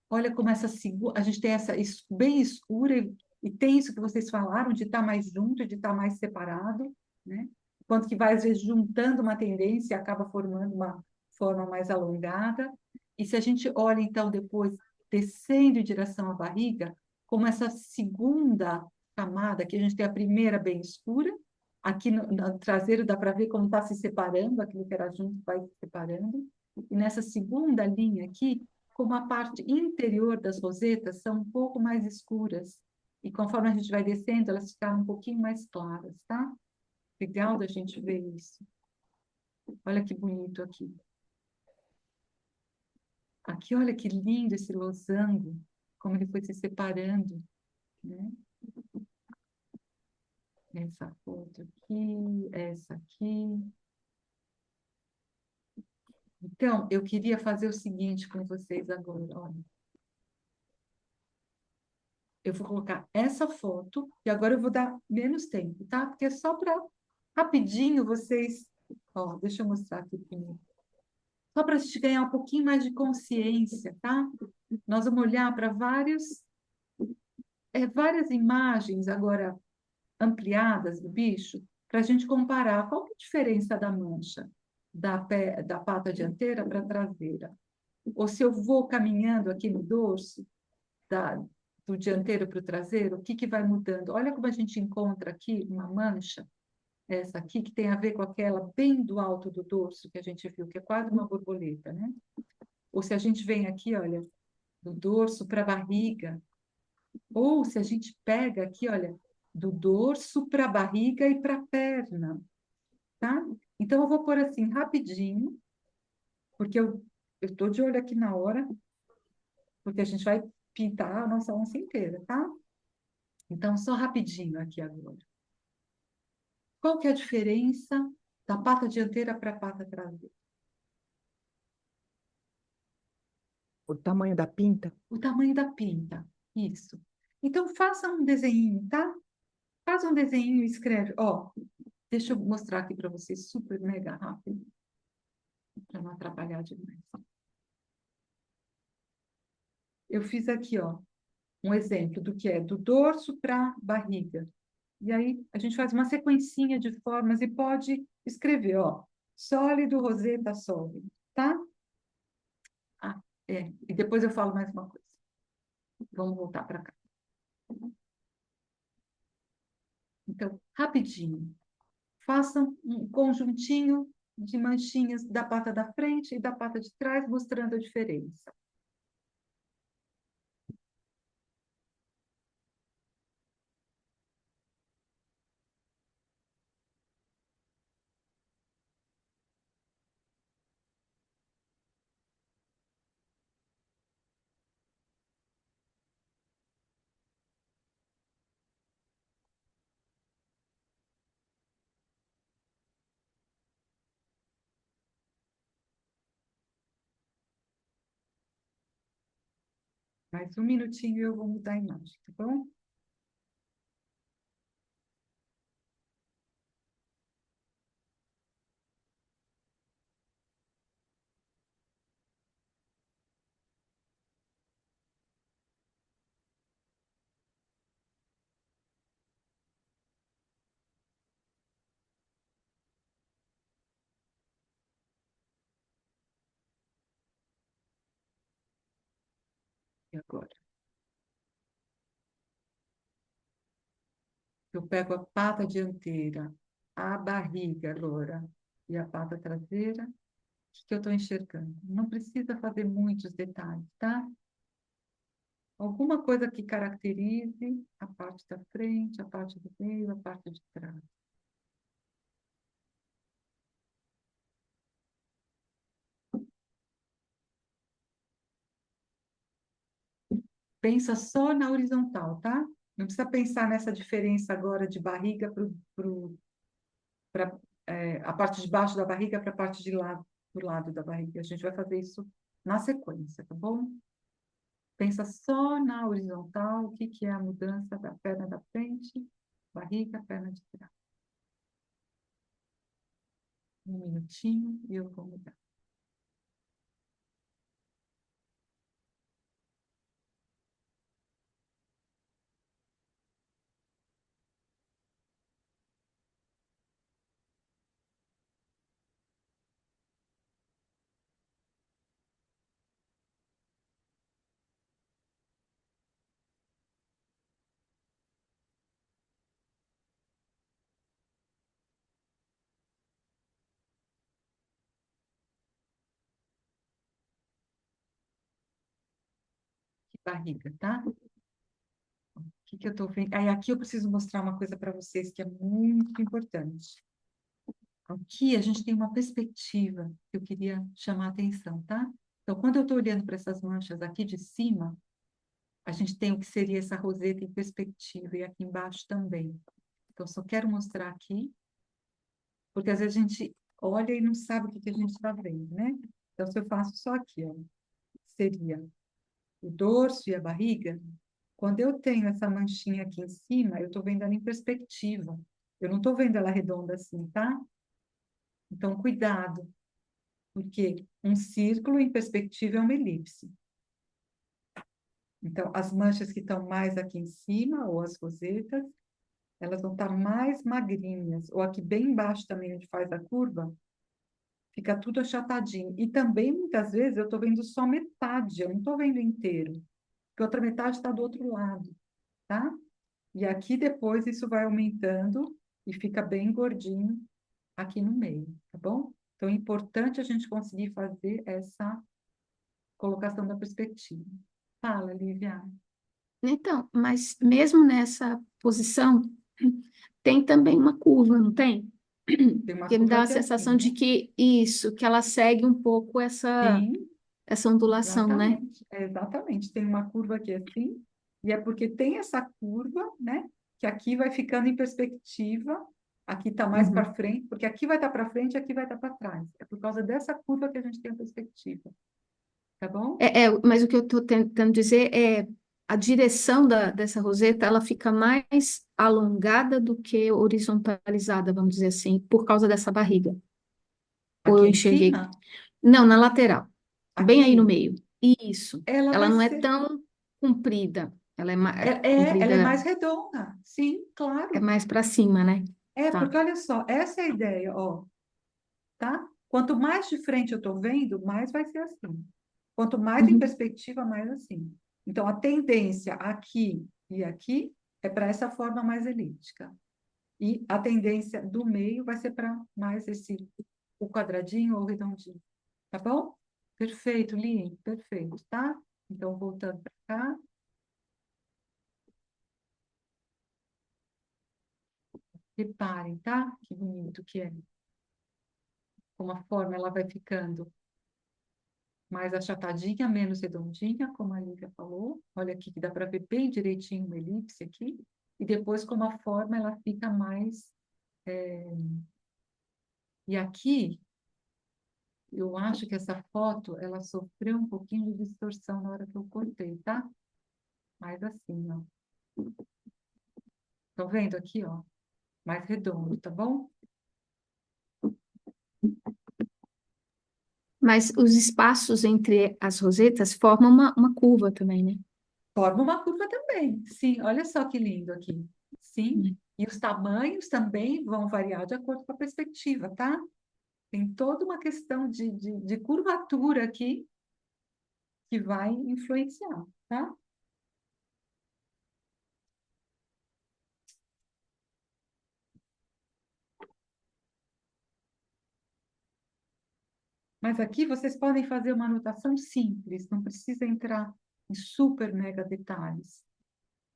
Olha como a gente tem essa bem escura e tem isso que vocês falaram de estar mais junto, de estar mais separado, né? Enquanto que vai, às vezes, juntando uma tendência e acaba formando uma forma mais alongada. E se a gente olha, então, depois, descendo em direção à barriga, como essa segunda camada, que a gente tem a primeira bem escura, aqui no traseiro dá para ver como está se separando, aquilo que era junto vai se separando, e nessa segunda linha aqui, como a parte interior das rosetas são um pouco mais escuras, e conforme a gente vai descendo, elas ficaram um pouquinho mais claras, tá? Legal da gente ver isso. Olha que bonito aqui. Aqui, olha que lindo esse losango, como ele foi se separando, né? Essa foto aqui, essa aqui. Então, eu queria fazer o seguinte com vocês agora, olha. Eu vou colocar essa foto, e agora eu vou dar menos tempo, tá? Porque é só para rapidinho vocês... Ó, deixa eu mostrar aqui primeiro. Só para a gente ganhar um pouquinho mais de consciência, tá? Nós vamos olhar para várias imagens agora ampliadas do bicho, para a gente comparar qual que é a diferença da mancha da pata dianteira para a traseira. Ou se eu vou caminhando aqui no dorso, do dianteiro para o traseiro, o que, que vai mudando? Olha como a gente encontra aqui uma mancha, essa aqui, que tem a ver com aquela bem do alto do dorso, que a gente viu, que é quase uma borboleta, né? Ou se a gente vem aqui, olha, do dorso para a barriga, ou se a gente pega aqui, olha, do dorso para a barriga e para a perna, tá? Então, eu vou pôr assim, rapidinho, porque eu estou de olho aqui na hora, porque a gente vai pintar a nossa onça inteira, tá? Então, só rapidinho aqui agora. Qual que é a diferença da pata dianteira para a pata traseira? O tamanho da pinta. O tamanho da pinta, isso. Então, faça um desenho, tá? Faz um desenho e escreve. Ó, deixa eu mostrar aqui para vocês super mega rápido, para não atrapalhar demais. Eu fiz aqui, ó, um exemplo do que é do dorso para a barriga. E aí, a gente faz uma sequencinha de formas e pode escrever, ó, sólido, roseta, sólido, tá? Ah, e depois eu falo mais uma coisa. Vamos voltar para cá. Então, rapidinho, façam um conjuntinho de manchinhas da pata da frente e da pata de trás, mostrando a diferença. Mais um minutinho e eu vou mudar a imagem, tá bom? E agora? Eu pego a pata dianteira, a barriga agora e a pata traseira. O que eu estou enxergando? Não precisa fazer muitos detalhes, tá? Alguma coisa que caracterize a parte da frente, a parte do meio, a parte de trás. Pensa só na horizontal, tá? Não precisa pensar nessa diferença agora de barriga para a parte de baixo da barriga para a parte de lado, do lado da barriga. A gente vai fazer isso na sequência, tá bom? Pensa só na horizontal, o que que é a mudança da perna da frente, barriga, perna de trás. Um minutinho e eu vou mudar. Que barriga, tá? O que que eu tô vendo? Aí aqui eu preciso mostrar uma coisa para vocês que é muito importante. Aqui a gente tem uma perspectiva que eu queria chamar a atenção, tá? Então, quando eu estou olhando para essas manchas aqui de cima, a gente tem o que seria essa roseta em perspectiva, e aqui embaixo também. Então, só quero mostrar aqui, porque às vezes a gente olha e não sabe o que que a gente está vendo, né? Então, se eu faço só aqui, ó, seria o dorso e a barriga. Quando eu tenho essa manchinha aqui em cima, eu estou vendo ela em perspectiva. Eu não estou vendo ela redonda assim, tá? Então, cuidado, porque um círculo em perspectiva é uma elipse. Então, as manchas que estão mais aqui em cima, ou as rosetas, elas vão estar mais magrinhas. Ou aqui bem embaixo também, onde faz a curva, fica tudo achatadinho. E também, muitas vezes, eu estou vendo só metade, eu não estou vendo inteiro. Porque a outra metade está do outro lado, tá? E aqui depois isso vai aumentando e fica bem gordinho aqui no meio, tá bom? Então, é importante a gente conseguir fazer essa colocação da perspectiva. Fala, Lívia. Então, mas mesmo nessa posição, tem também uma curva, não tem? Tem uma Que me dá curva a que é sensação assim, de né? que isso, que ela segue um pouco Sim, essa ondulação, né? exatamente. É, exatamente. Tem uma curva aqui assim, e é porque tem essa curva, né? Que aqui vai ficando em perspectiva, aqui está mais Uhum. para frente, porque aqui vai estar para frente e aqui vai estar para trás. É por causa dessa curva que a gente tem a perspectiva. Tá bom? Mas o que eu estou tentando dizer é a direção dessa roseta, ela fica mais alongada do que horizontalizada, vamos dizer assim, por causa dessa barriga. Ou Aqui eu em enxerguei? cima, Não, na lateral, bem aí no aqui, meio. Isso. ela Ela vai não é ser. tão comprida, ela é mais Ela é comprida, mais redonda. Sim, é claro. mais para cima, né? É, Tá. porque olha só, essa é a ideia, ó, tá? Quanto mais de frente eu estou vendo, mais vai ser assim. Quanto mais em Uhum. perspectiva, mais assim. Então, a tendência aqui e aqui é para essa forma mais elíptica. E a tendência do meio vai ser para mais o quadradinho ou o redondinho. Tá bom? Perfeito, Li, perfeito, tá? Então, voltando para cá. Reparem, tá? Que bonito que é. Como a forma ela vai ficando mais achatadinha, menos redondinha, como a Lívia falou. Olha aqui que dá para ver bem direitinho uma elipse aqui. E depois como a forma ela fica mais... E aqui, eu acho que essa foto, ela sofreu um pouquinho de distorção na hora que eu cortei, tá? Mais assim, ó. Estão vendo aqui, ó? Mais redondo, tá bom? Mas os espaços entre as rosetas formam uma curva também, né? Forma uma curva também. Sim, olha só que lindo aqui. Sim. E os tamanhos também vão variar de acordo com a perspectiva, tá? Tem toda uma questão de curvatura aqui que vai influenciar, tá? Mas aqui vocês podem fazer uma anotação simples, não precisa entrar em super mega detalhes.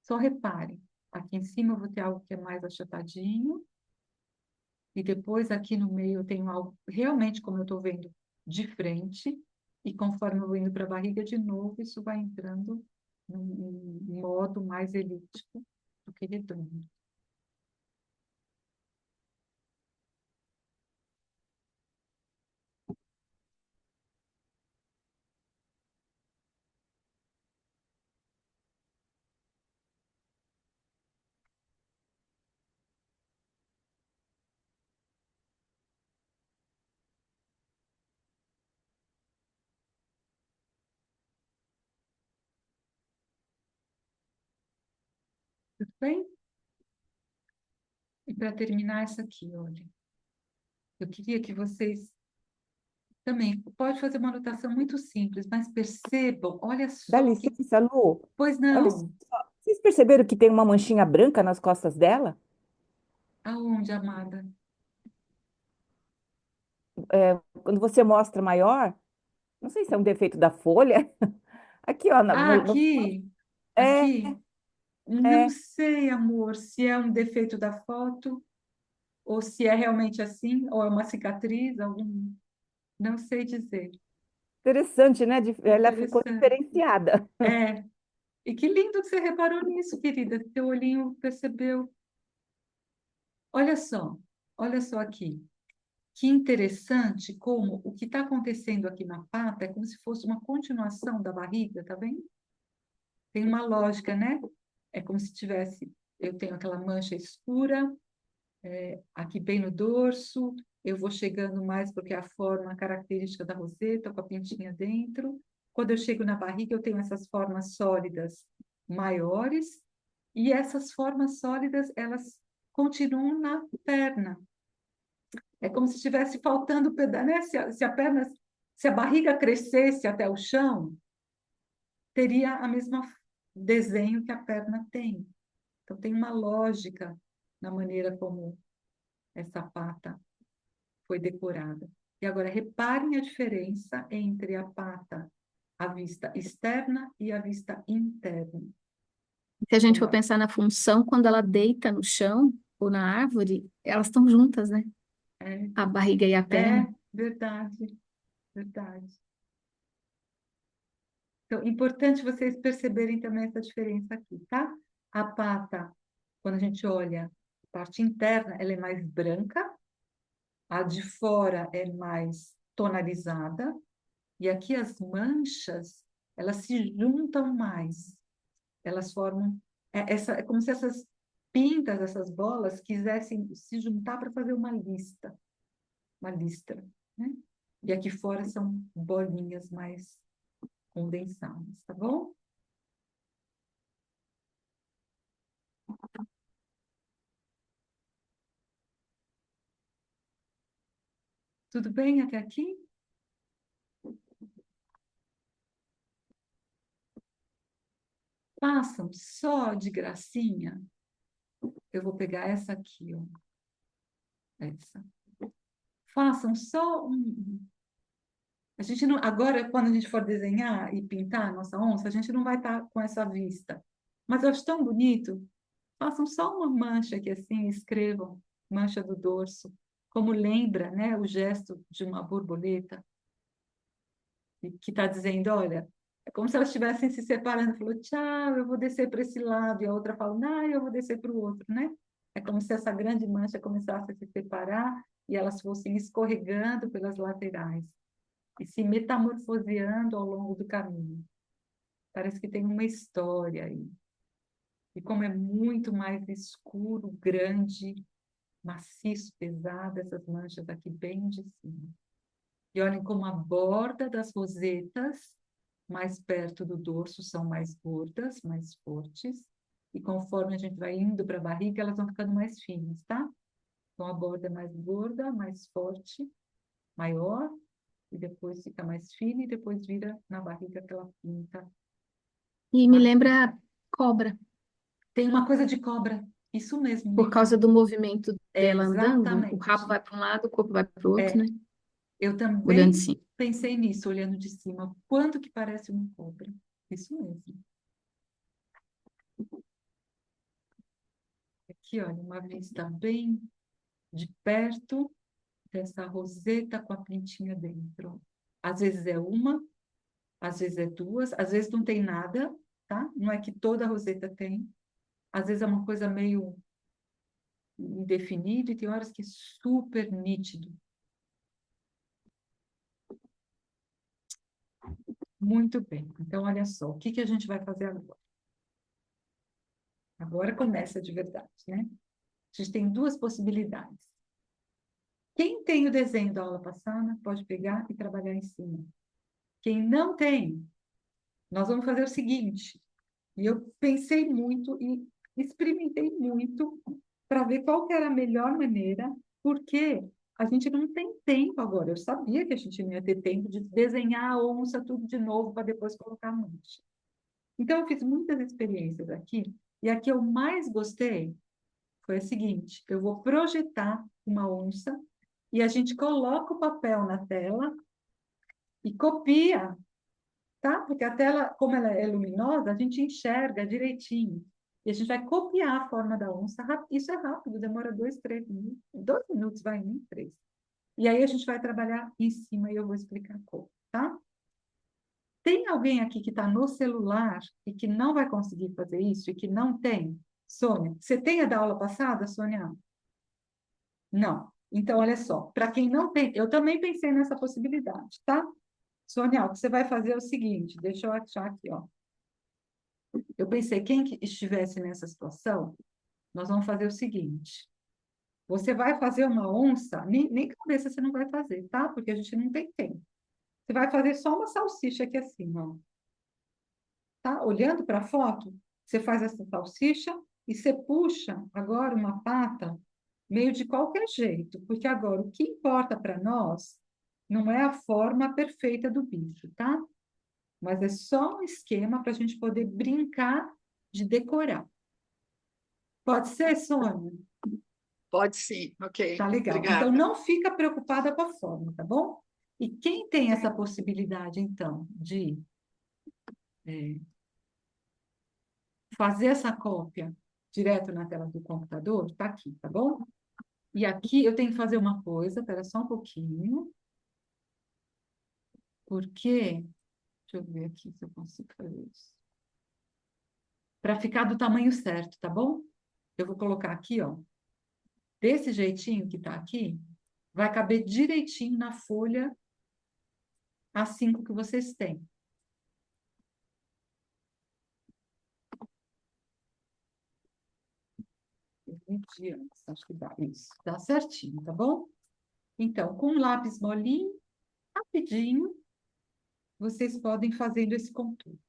Só reparem, aqui em cima eu vou ter algo que é mais achatadinho, e depois aqui no meio eu tenho algo realmente, como eu estou vendo, de frente, e conforme eu vou indo para a barriga de novo, isso vai entrando num modo mais elíptico do que redondo. Tudo bem? E para terminar essa aqui, olha, eu queria que vocês também, pode fazer uma anotação muito simples, mas percebam, olha Dá só que... licença, Lu. Pois Olha só. não, Vocês perceberam que tem uma manchinha branca nas costas dela? aonde, amada? Quando você mostra maior, não sei se é um defeito da folha. Aqui, ó, Ah, aqui, é, aqui, não é sei, amor, se é um defeito da foto, ou se é realmente assim, ou é uma cicatriz, algum, não sei dizer. interessante, né? Ela ficou Interessante. diferenciada. É, e que lindo que você reparou nisso, querida, que teu olhinho percebeu. Olha olha só aqui. Que interessante como o que está acontecendo aqui na pata é como se fosse uma continuação da barriga, tá vendo? Tem uma lógica, né? É como se tivesse, eu tenho aquela mancha escura, aqui bem no dorso, eu vou chegando mais porque é a forma característica da roseta, com a pintinha dentro. Quando eu chego na barriga, eu tenho essas formas sólidas maiores, e essas formas sólidas, elas continuam na perna. É como se estivesse faltando pedaço, né? Se a perna, se a barriga crescesse até o chão, teria a mesma desenho que a perna tem. Então tem uma lógica na maneira como essa pata foi decorada. E agora reparem a diferença entre a pata à vista externa e à vista interna. Se a gente Como for pensar na função, quando ela deita no chão ou na árvore, elas estão juntas, né? é, A barriga e a perna. é verdade, verdade. Então, importante vocês perceberem também essa diferença aqui, tá? A pata, quando a gente olha a parte interna, ela é mais branca, a de fora é mais tonalizada, e aqui as manchas, elas se juntam mais, elas formam, é como se essas pintas, essas bolas, quisessem se juntar para fazer uma listra, né? E aqui fora são bolinhas mais condensadas, tá bom? Tudo bem até aqui? Façam só de gracinha. eu vou pegar essa aqui, ó. Essa. Façam só a gente não, agora, quando a gente for desenhar e pintar a nossa onça, a gente não vai estar com essa vista. Mas eu acho tão bonito. Façam só uma mancha aqui assim, escrevam mancha do dorso, como lembra, né, o gesto de uma borboleta que está dizendo, olha, é como se elas estivessem se separando, falou, tchau, eu vou descer para esse lado, e a outra fala, não, eu vou descer para o outro, né? É como se essa grande mancha começasse a se separar e elas fossem escorregando pelas laterais e se metamorfoseando ao longo do caminho. Parece que tem uma história aí. E como é muito mais escuro, grande, maciço, pesado, essas manchas aqui bem de cima. E olhem como a borda das rosetas, mais perto do dorso, são mais gordas, mais fortes. E conforme a gente vai indo para a barriga, elas vão ficando mais finas, tá? Então a borda é mais gorda, mais forte, maior, e depois fica mais fina, e depois vira na barriga aquela pinta. E me lembra cobra, Tem uma coisa de cobra, isso mesmo, por causa do movimento é dela andando, o rabo exatamente. vai para um lado, o corpo vai para o outro, É, né? eu Olhando de também cima. pensei nisso, olhando de cima. Quanto que parece uma cobra? Isso mesmo. Aqui, olha, uma vista bem de perto dessa roseta com a pintinha dentro. Às vezes é uma, às vezes é duas, às vezes não tem nada, tá? Não é que toda roseta tem. Às vezes é uma coisa meio indefinida e tem horas que é super nítido. Muito bem. Então, olha só, o que que a gente vai fazer agora? Agora começa de verdade, né? A gente tem duas possibilidades. Quem tem o desenho da aula passada pode pegar e trabalhar em cima. Quem não tem, nós vamos fazer o seguinte. E eu pensei muito e experimentei muito para ver qual que era a melhor maneira, porque a gente não tem tempo agora. Eu sabia que a gente não ia ter tempo de desenhar a onça tudo de novo para depois colocar a mancha. Então, eu fiz muitas experiências aqui, e a que eu mais gostei foi a seguinte: eu vou projetar uma onça e a gente coloca o papel na tela e copia, tá? Porque a tela, como ela é luminosa, a gente enxerga direitinho. E a gente vai copiar a forma da onça. Isso é rápido, demora 2, 3 minutos. 2 minutos, vai, nem 3. E aí a gente vai trabalhar em cima e eu vou explicar como, tá? Tem alguém aqui que está no celular e que não vai conseguir fazer isso e que não tem? Sônia, você tem a da aula passada, Sônia? Não. Então, olha só, para quem não tem, eu também pensei nessa possibilidade, tá? Sônia, o que você vai fazer é o seguinte, deixa eu achar aqui, ó. Eu pensei, quem que estivesse nessa situação, nós vamos fazer o seguinte. Você vai fazer uma onça, nem cabeça você não vai fazer, tá? Porque a gente não tem tempo. Você vai fazer só uma salsicha aqui assim, ó. Tá? Olhando para a foto, você faz essa salsicha e você puxa agora uma pata meio de qualquer jeito, porque agora o que importa para nós não é a forma perfeita do bicho, tá? Mas é só um esquema para a gente poder brincar de decorar. Pode ser, Sônia? Pode sim, ok. Tá legal. Então, Obrigada. não fica preocupada com a forma, tá bom? E quem tem essa possibilidade, então, de fazer essa cópia direto na tela do computador, tá aqui, tá bom? E aqui eu tenho que fazer uma coisa, espera só um pouquinho, porque, deixa eu ver aqui se eu consigo fazer isso. Para ficar do tamanho certo, tá bom? Eu vou colocar aqui, ó, desse jeitinho que tá aqui, vai caber direitinho na folha A5 que vocês têm. Eu medi antes, acho que dá isso, dá certinho, tá bom? Então, com um lápis molinho, rapidinho, vocês podem fazendo esse contorno.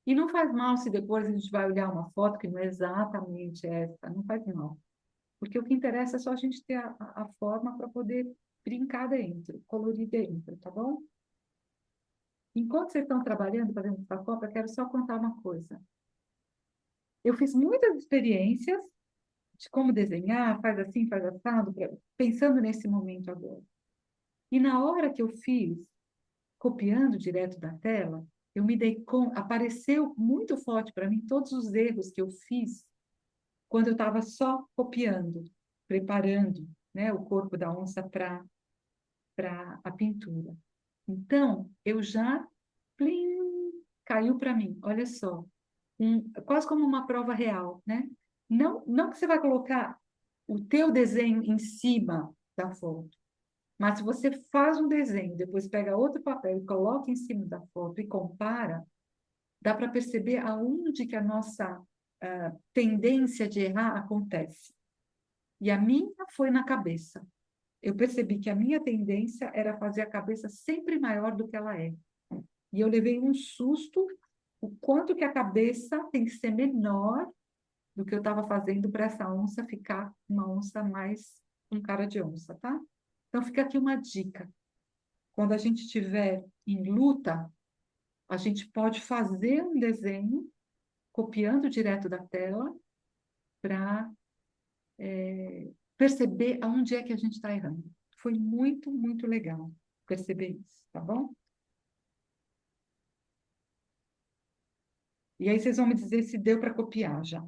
E não faz mal se depois a gente vai olhar uma foto que não é exatamente essa, não faz mal. Porque o que interessa é só a gente ter a forma para poder brincar dentro, colorir dentro, tá bom? Enquanto vocês estão trabalhando, fazendo essa cópia, eu quero só contar uma coisa. Eu fiz muitas experiências de como desenhar, faz assim, faz assado, pensando nesse momento agora. E na hora que eu fiz, copiando direto da tela, eu me dei conta, apareceu muito forte para mim todos os erros que eu fiz quando eu estava só copiando, preparando, né, o corpo da onça para a pintura. Então, eu já, plim, caiu para mim, olha só, quase como uma prova real, né? Não que você vai colocar o teu desenho em cima da foto, mas se você faz um desenho, depois pega outro papel e coloca em cima da foto e compara, dá para perceber aonde que a nossa tendência de errar acontece. E a minha foi na cabeça. Eu percebi que a minha tendência era fazer a cabeça sempre maior do que ela é. E eu levei um susto, o quanto que a cabeça tem que ser menor do que eu estava fazendo para essa onça ficar uma onça mais com cara de onça, tá? Então fica aqui uma dica. Quando a gente estiver em luta, a gente pode fazer um desenho copiando direto da tela para perceber aonde é que a gente está errando. Foi muito, muito legal perceber isso, tá bom? E aí vocês vão me dizer se deu para copiar já.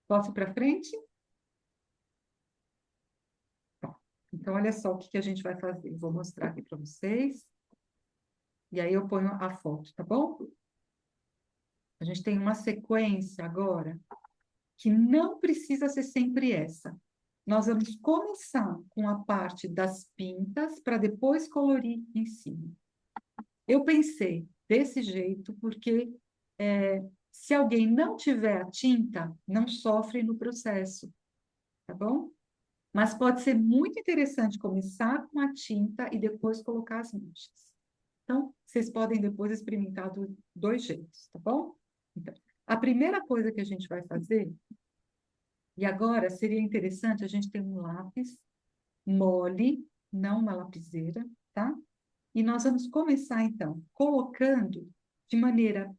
Posso ir para frente? Tá. Então, olha só o que a gente vai fazer. Vou mostrar aqui para vocês. E aí eu ponho a foto, tá bom? A gente tem uma sequência agora que não precisa ser sempre essa. Nós vamos começar com a parte das pintas para depois colorir em cima. Eu pensei desse jeito porque se alguém não tiver a tinta, não sofre no processo, tá bom? Mas pode ser muito interessante começar com a tinta e depois colocar as manchas. Então, vocês podem depois experimentar dos dois jeitos, tá bom? Então, a primeira coisa que a gente vai fazer, e agora seria interessante a gente ter um lápis mole, não uma lapiseira, tá? E nós vamos começar, então, colocando de maneira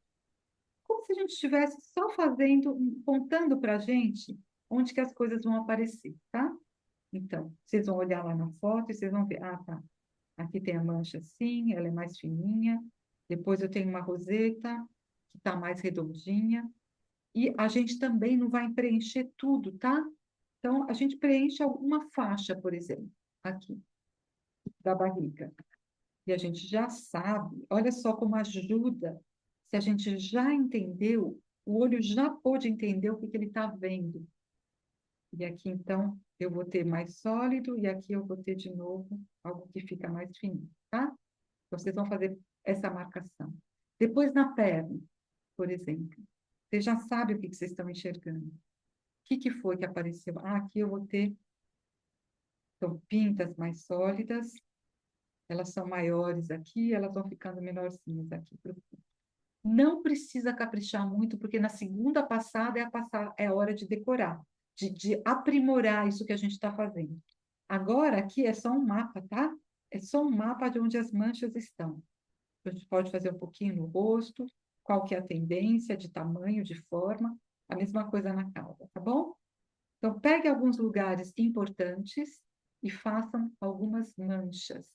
como se a gente estivesse só fazendo, contando para a gente onde que as coisas vão aparecer, tá? Então, vocês vão olhar lá na foto e vocês vão ver, ah, tá, aqui tem a mancha assim, ela é mais fininha, depois eu tenho uma roseta que está mais redondinha, e a gente também não vai preencher tudo, tá? Então, a gente preenche alguma faixa, por exemplo, aqui, da barriga. E a gente já sabe, olha só como ajuda, se a gente já entendeu, o olho já pôde entender o que ele está vendo. E aqui, então, eu vou ter mais sólido, e aqui eu vou ter de novo algo que fica mais fininho, tá? Então, vocês vão fazer essa marcação. Depois, na perna, por exemplo, você já sabe o que vocês estão enxergando. O que foi que apareceu? Ah, aqui eu vou ter, então, pintas mais sólidas, elas são maiores aqui, elas vão ficando menorzinhas aqui. Não precisa caprichar muito, porque na segunda passada é a hora de decorar, de aprimorar isso que a gente está fazendo. Agora, aqui é só um mapa, tá? É só um mapa de onde as manchas estão. A gente pode fazer um pouquinho no rosto, qual que é a tendência de tamanho, de forma, a mesma coisa na cauda, tá bom? Então, pegue alguns lugares importantes e façam algumas manchas,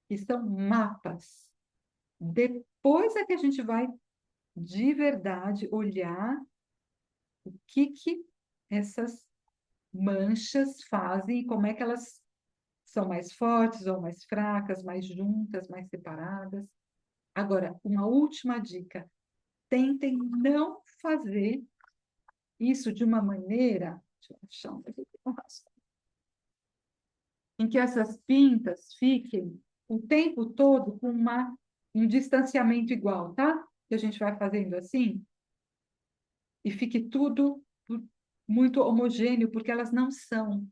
que são mapas. Depois é que a gente vai de verdade olhar o que essas manchas fazem e como é que elas são mais fortes ou mais fracas, mais juntas, mais separadas. Agora, uma última dica: tentem não fazer isso de uma maneira, deixa eu achar onde é que eu rasgo, em que essas pintas fiquem o tempo todo com um distanciamento igual, tá? Que a gente vai fazendo assim, e fique tudo muito homogêneo, porque elas não são.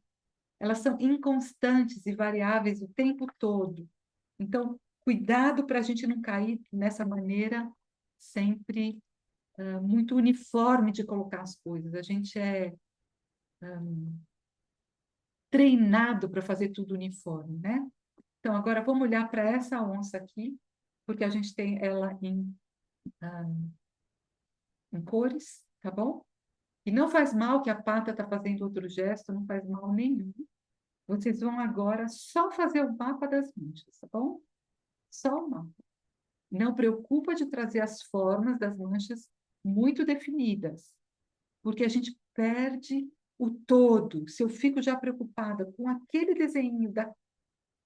Elas são inconstantes e variáveis o tempo todo. Então, cuidado para a gente não cair nessa maneira sempre muito uniforme de colocar as coisas. A gente treinado para fazer tudo uniforme, né? Então, agora vamos olhar para essa onça aqui, porque a gente tem ela ah, em cores, tá bom? E não faz mal que a pata está fazendo outro gesto, não faz mal nenhum. Vocês vão agora só fazer o mapa das manchas, tá bom? Só o mapa. Não preocupa de trazer as formas das manchas muito definidas, porque a gente perde o todo. Se eu fico já preocupada com aquele desenho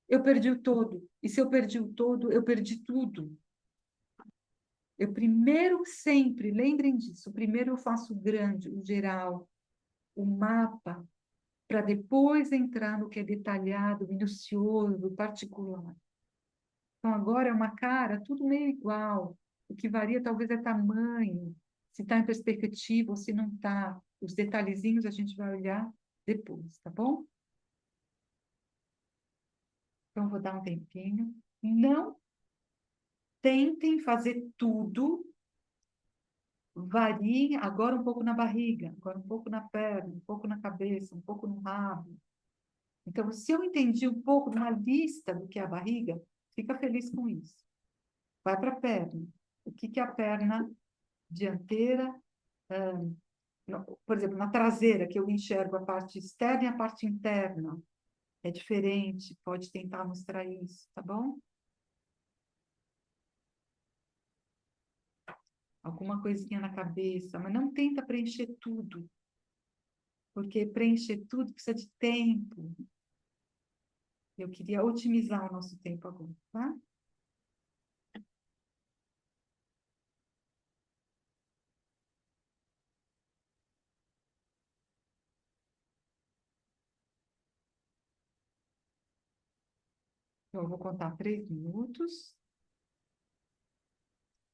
eu perdi o todo. E se eu perdi o todo, eu perdi tudo. Eu primeiro sempre, lembrem disso, primeiro eu faço o grande, o geral, o mapa, para depois entrar no que é detalhado, minucioso, particular. Então, agora é uma cara, tudo meio igual. O que varia talvez é tamanho, se está em perspectiva ou se não está. Os detalhezinhos a gente vai olhar depois, tá bom? Então, vou dar um tempinho. Não tentem fazer tudo. Variem agora um pouco na barriga, agora um pouco na perna, um pouco na cabeça, um pouco no rabo. Então, se eu entendi um pouco de uma lista do que é a barriga, fica feliz com isso. Vai para a perna. O que que é a perna dianteira? Por exemplo, na traseira, que eu enxergo a parte externa e a parte interna. É diferente, pode tentar mostrar isso, tá bom? Alguma coisinha na cabeça, mas não tenta preencher tudo, porque preencher tudo precisa de tempo. Eu queria otimizar o nosso tempo agora, tá? Então, eu vou contar 3 minutos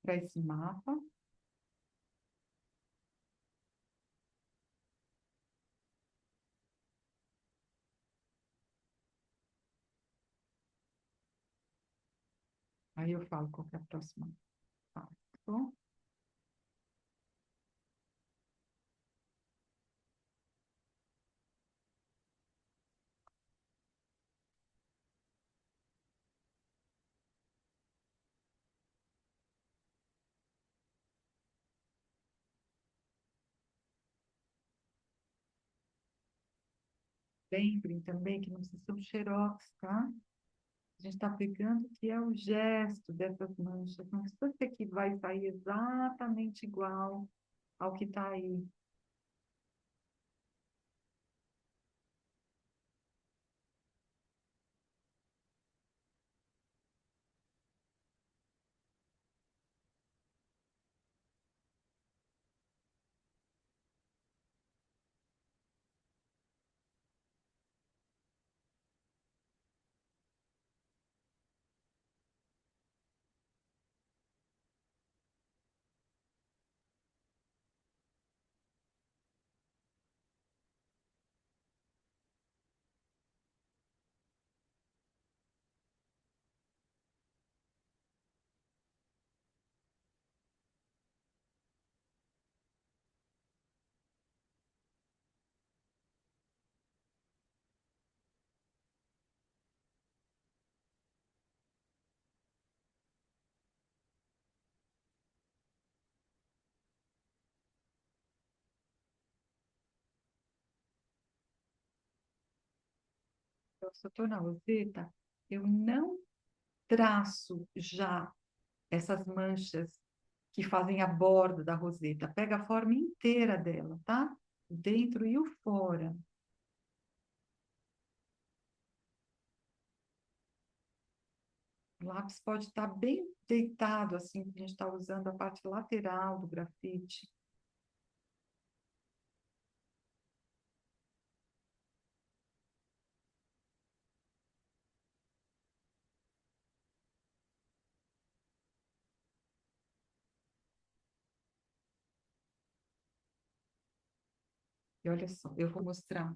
para esse mapa. Aí eu falo qual que é a próxima fala, tá bom? Lembrem também que não precisa ser um xerox, tá? A gente está pegando o que é o gesto dessas manchas. Não precisa ser que vai sair exatamente igual ao que está aí. Então, se eu estou na roseta, eu não traço já essas manchas que fazem a borda da roseta. Pega a forma inteira dela, tá? O dentro e o fora. O lápis pode estar bem deitado, assim, que a gente está usando a parte lateral do grafite. E olha só, eu vou mostrar.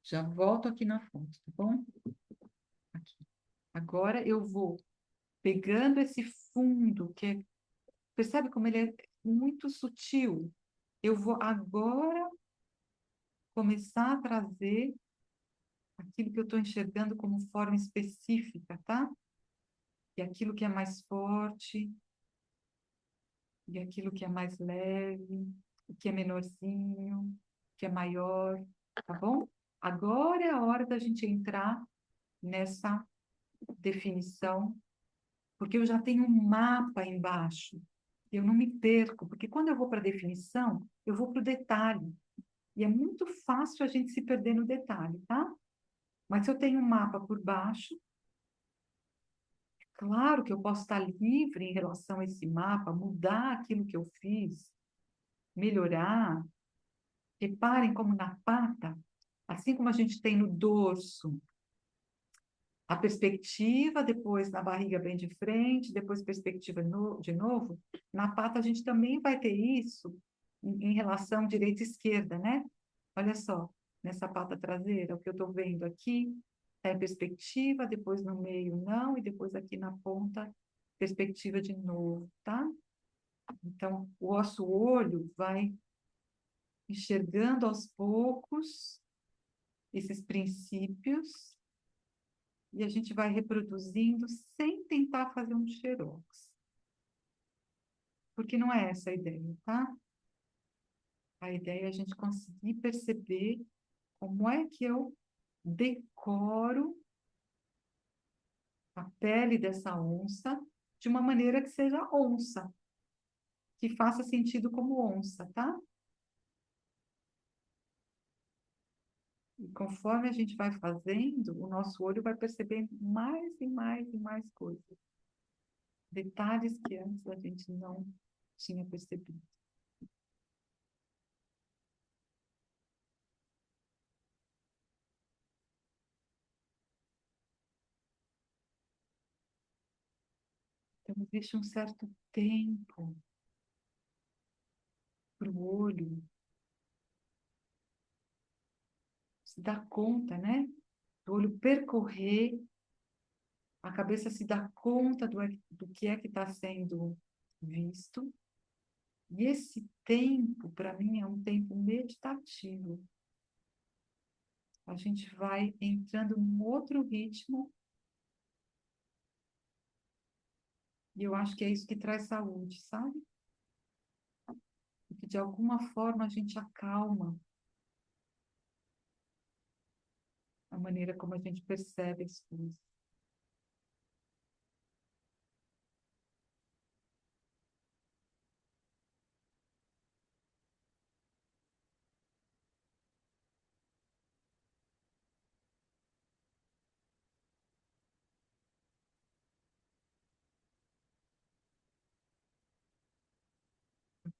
Já volto aqui na fonte, tá bom? Aqui. Agora eu vou pegando esse fundo, percebe como ele é muito sutil? Eu vou agora começar a trazer aquilo que eu estou enxergando como forma específica, tá? E aquilo que é mais forte, e aquilo que é mais leve, o que é menorzinho, o que é maior, tá bom? Agora é a hora da gente entrar nessa definição, porque eu já tenho um mapa embaixo. Eu não me perco, porque quando eu vou para a definição, eu vou para o detalhe. E é muito fácil a gente se perder no detalhe, tá? Mas se eu tenho um mapa por baixo, claro que eu posso estar livre em relação a esse mapa, mudar aquilo que eu fiz, melhorar. Reparem como na pata, assim como a gente tem no dorso, a perspectiva, depois na barriga bem de frente, depois perspectiva de novo, na pata a gente também vai ter isso em relação direita e esquerda, né? Olha só, nessa pata traseira, o que eu estou vendo aqui é perspectiva, depois no meio não, e depois aqui na ponta, perspectiva de novo, tá? Então, o nosso olho vai enxergando aos poucos esses princípios e a gente vai reproduzindo sem tentar fazer um xerox. Porque não é essa a ideia, tá? A ideia é a gente conseguir perceber como é que eu decoro a pele dessa onça de uma maneira que seja onça, que faça sentido como onça, tá? E conforme a gente vai fazendo, o nosso olho vai percebendo mais e mais e mais coisas. Detalhes que antes a gente não tinha percebido. Então, existe um certo tempo para o olho se dar conta, né? O olho percorrer, a cabeça se dar conta do que é que está sendo visto. E esse tempo, para mim, é um tempo meditativo. A gente vai entrando num outro ritmo, e eu acho que é isso que traz saúde, sabe? Porque de alguma forma a gente acalma a maneira como a gente percebe as coisas.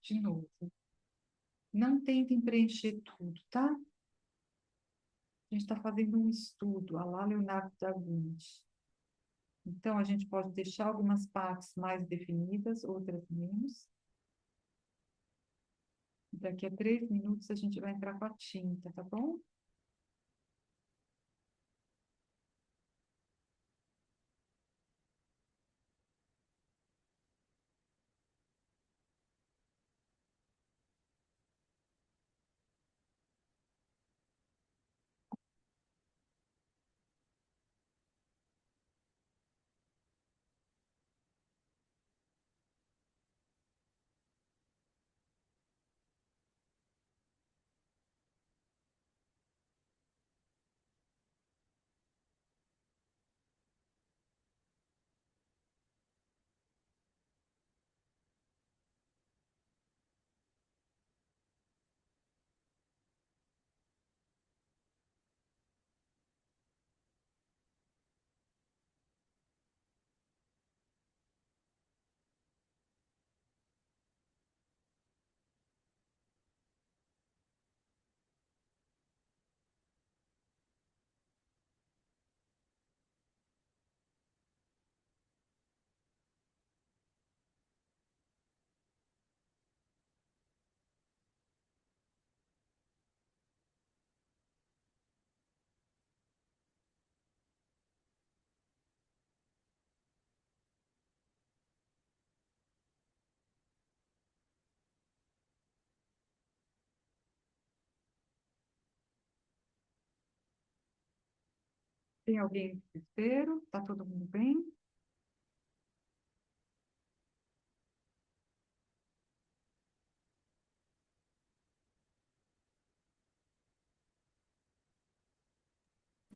De novo, não tentem preencher tudo, tá? A gente está fazendo um estudo, a lá Leonardo da Vinci. Então, a gente pode deixar algumas partes mais definidas, outras menos. Daqui a 3 minutos a gente vai entrar com a tinta, tá bom? Tem alguém em desespero? Tá todo mundo bem?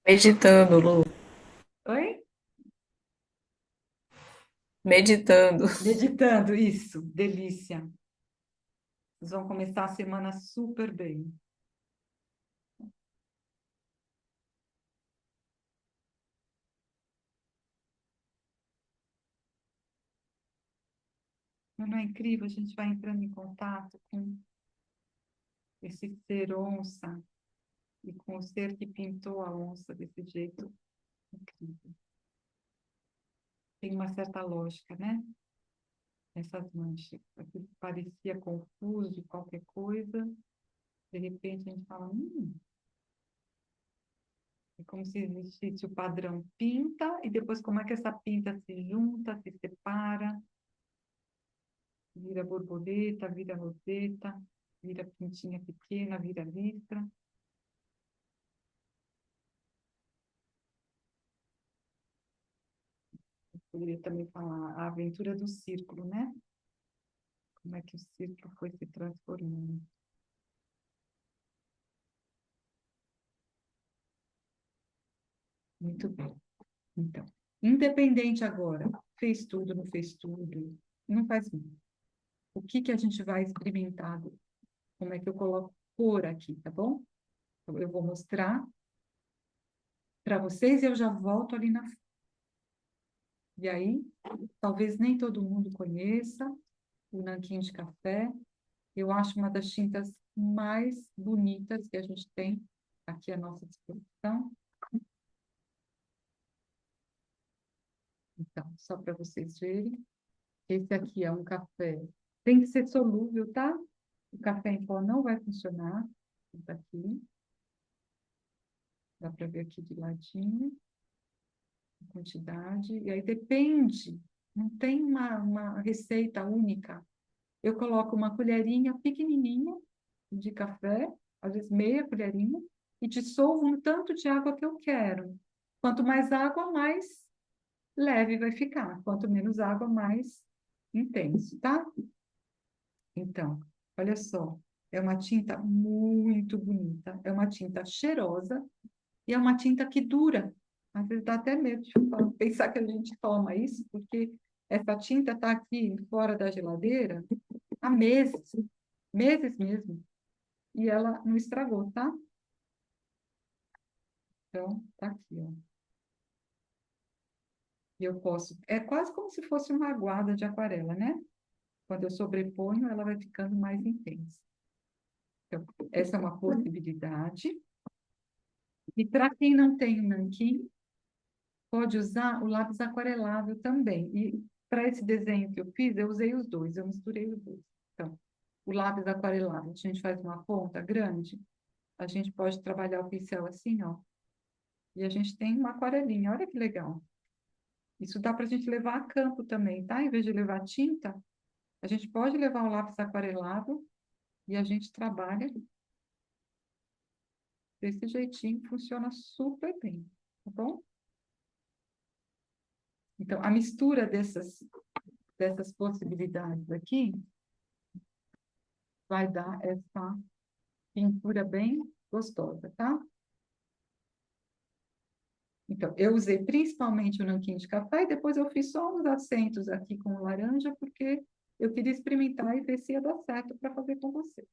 Meditando, Lu. Oi? Meditando. Meditando, isso, delícia. Vocês vão começar a semana super bem. Não é incrível? A gente vai entrando em contato com esse ser onça e com o ser que pintou a onça desse jeito incrível. Tem uma certa lógica, né? Essas manchas. Aquilo que parecia confuso, qualquer coisa, de repente a gente fala, é como se existisse o padrão pinta, e depois como é que essa pinta se junta, se separa, vira borboleta, vira roseta, vira pintinha pequena, vira listra. Eu poderia também falar a aventura do círculo, né? Como é que o círculo foi se transformando. Muito bem. Então, independente agora, fez tudo, não fez tudo, não faz mal. O que que a gente vai experimentar? Como é que eu coloco cor aqui, tá bom? Então, eu vou mostrar para vocês e eu já volto ali na frente. E aí, talvez nem todo mundo conheça o nanquim de café. Eu acho uma das tintas mais bonitas que a gente tem aqui à nossa disposição. Então, só para vocês verem, esse aqui é um café. Tem que ser solúvel, tá? O café em pó não vai funcionar. Tá aqui. Dá para ver aqui de ladinho. A quantidade. E aí depende. Não tem uma receita única. Eu coloco uma colherinha pequenininha de café, às vezes meia colherinha, e dissolvo um tanto de água que eu quero. Quanto mais água, mais leve vai ficar. Quanto menos água, mais intenso, tá? Então, olha só. É uma tinta muito bonita. É uma tinta cheirosa e é uma tinta que dura. Às vezes dá até medo de pensar que a gente toma isso, porque essa tinta está aqui fora da geladeira há meses, meses mesmo, e ela não estragou, tá? Então, tá aqui, ó. E eu posso, é quase como se fosse uma aguada de aquarela, né? Quando eu sobreponho, ela vai ficando mais intensa. Então, essa é uma possibilidade. E para quem não tem o nanquim, pode usar o lápis aquarelável também. E para esse desenho que eu fiz, eu usei os dois, eu misturei os dois. Então, o lápis aquarelável, a gente faz uma ponta grande, a gente pode trabalhar o pincel assim, ó. E a gente tem uma aquarelinha, olha que legal. Isso dá para a gente levar a campo também, tá? Em vez de levar tinta, a gente pode levar o lápis aquarelável e a gente trabalha desse jeitinho, funciona super bem, tá bom? Então, a mistura dessas possibilidades aqui vai dar essa pintura bem gostosa, tá? Então, eu usei principalmente o nanquim de café e depois eu fiz só uns acentos aqui com laranja, porque eu queria experimentar e ver se ia dar certo para fazer com vocês.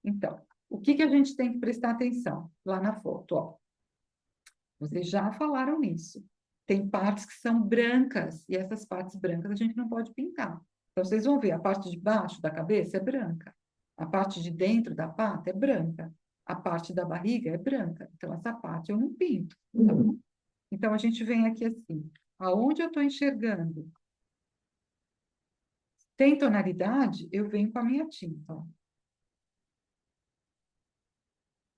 Então, o que que a gente tem que prestar atenção lá na foto, ó? Vocês já falaram nisso. Tem partes que são brancas, e essas partes brancas a gente não pode pintar. Então, vocês vão ver, a parte de baixo da cabeça é branca, a parte de dentro da pata é branca, a parte da barriga é branca. Então, essa parte eu não pinto, tá bom? Então, a gente vem aqui assim, aonde eu estou enxergando tem tonalidade, eu venho com a minha tinta, ó.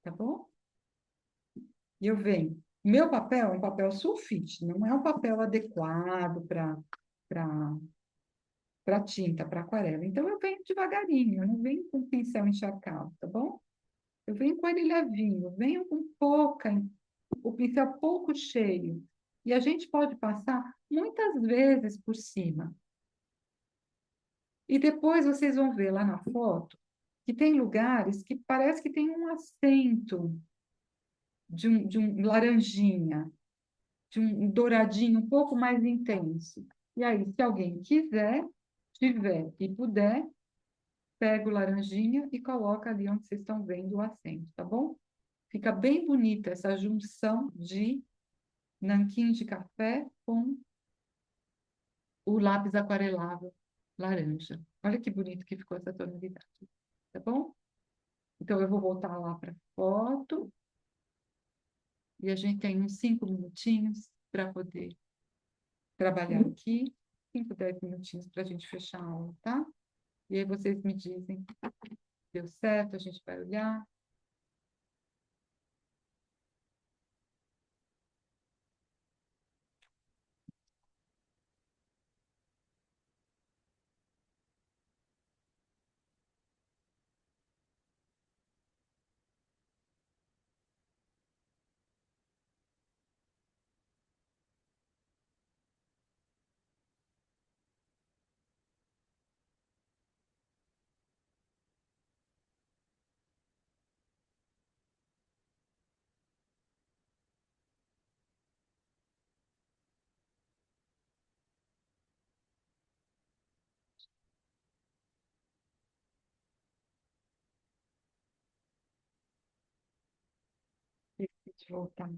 Tá bom? E eu venho. Meu papel é um papel sulfite, não é um papel adequado para tinta, para aquarela. Então, eu venho devagarinho, eu não venho com o pincel encharcado, tá bom? Eu venho com ele levinho, eu venho com o pincel pouco cheio. E a gente pode passar muitas vezes por cima. E depois vocês vão ver lá na foto que tem lugares que parece que tem um acento de um laranjinha, de um douradinho um pouco mais intenso. E aí, se alguém quiser, tiver e puder, pega o laranjinha e coloca ali onde vocês estão vendo o acento, tá bom? Fica bem bonita essa junção de nanquim de café com o lápis aquarelável laranja. Olha que bonito que ficou essa tonalidade, tá bom? Então, eu vou voltar lá para a foto e a gente tem uns 5 minutinhos para poder trabalhar aqui. 5, 10 minutinhos para a gente fechar a aula, tá? E aí vocês me dizem, deu certo, a gente vai olhar. Deixa eu voltar.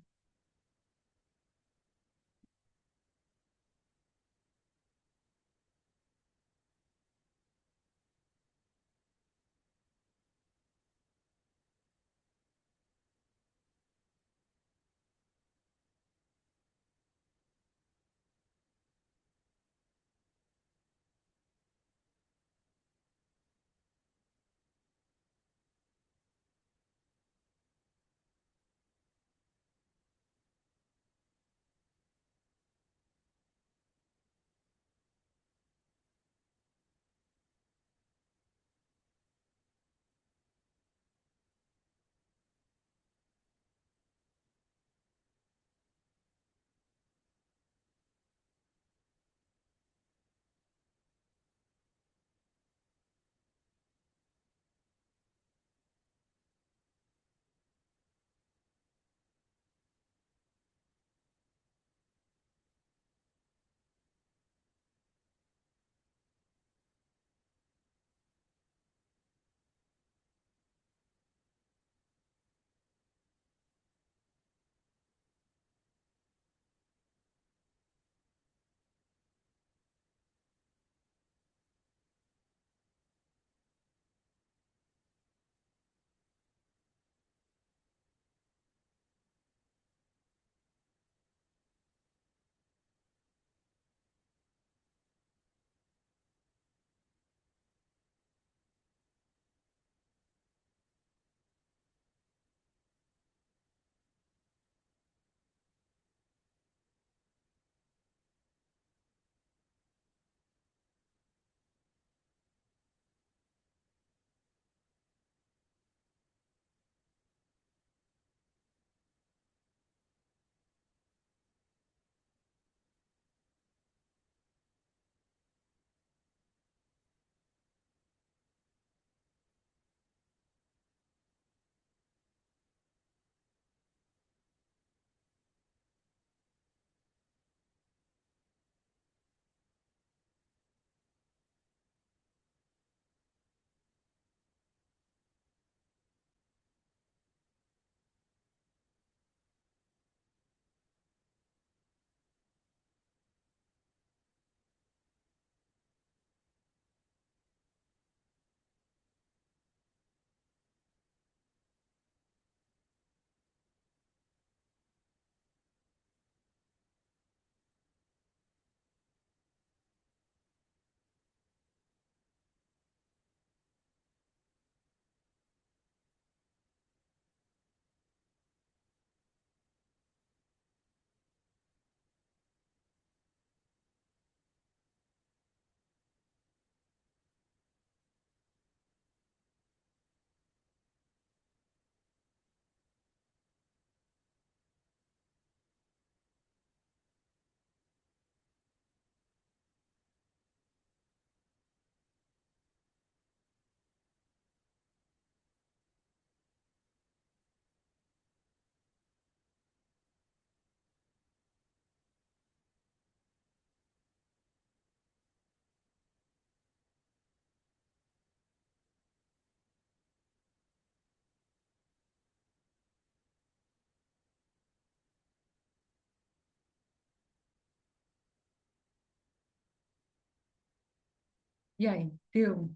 E aí, deu?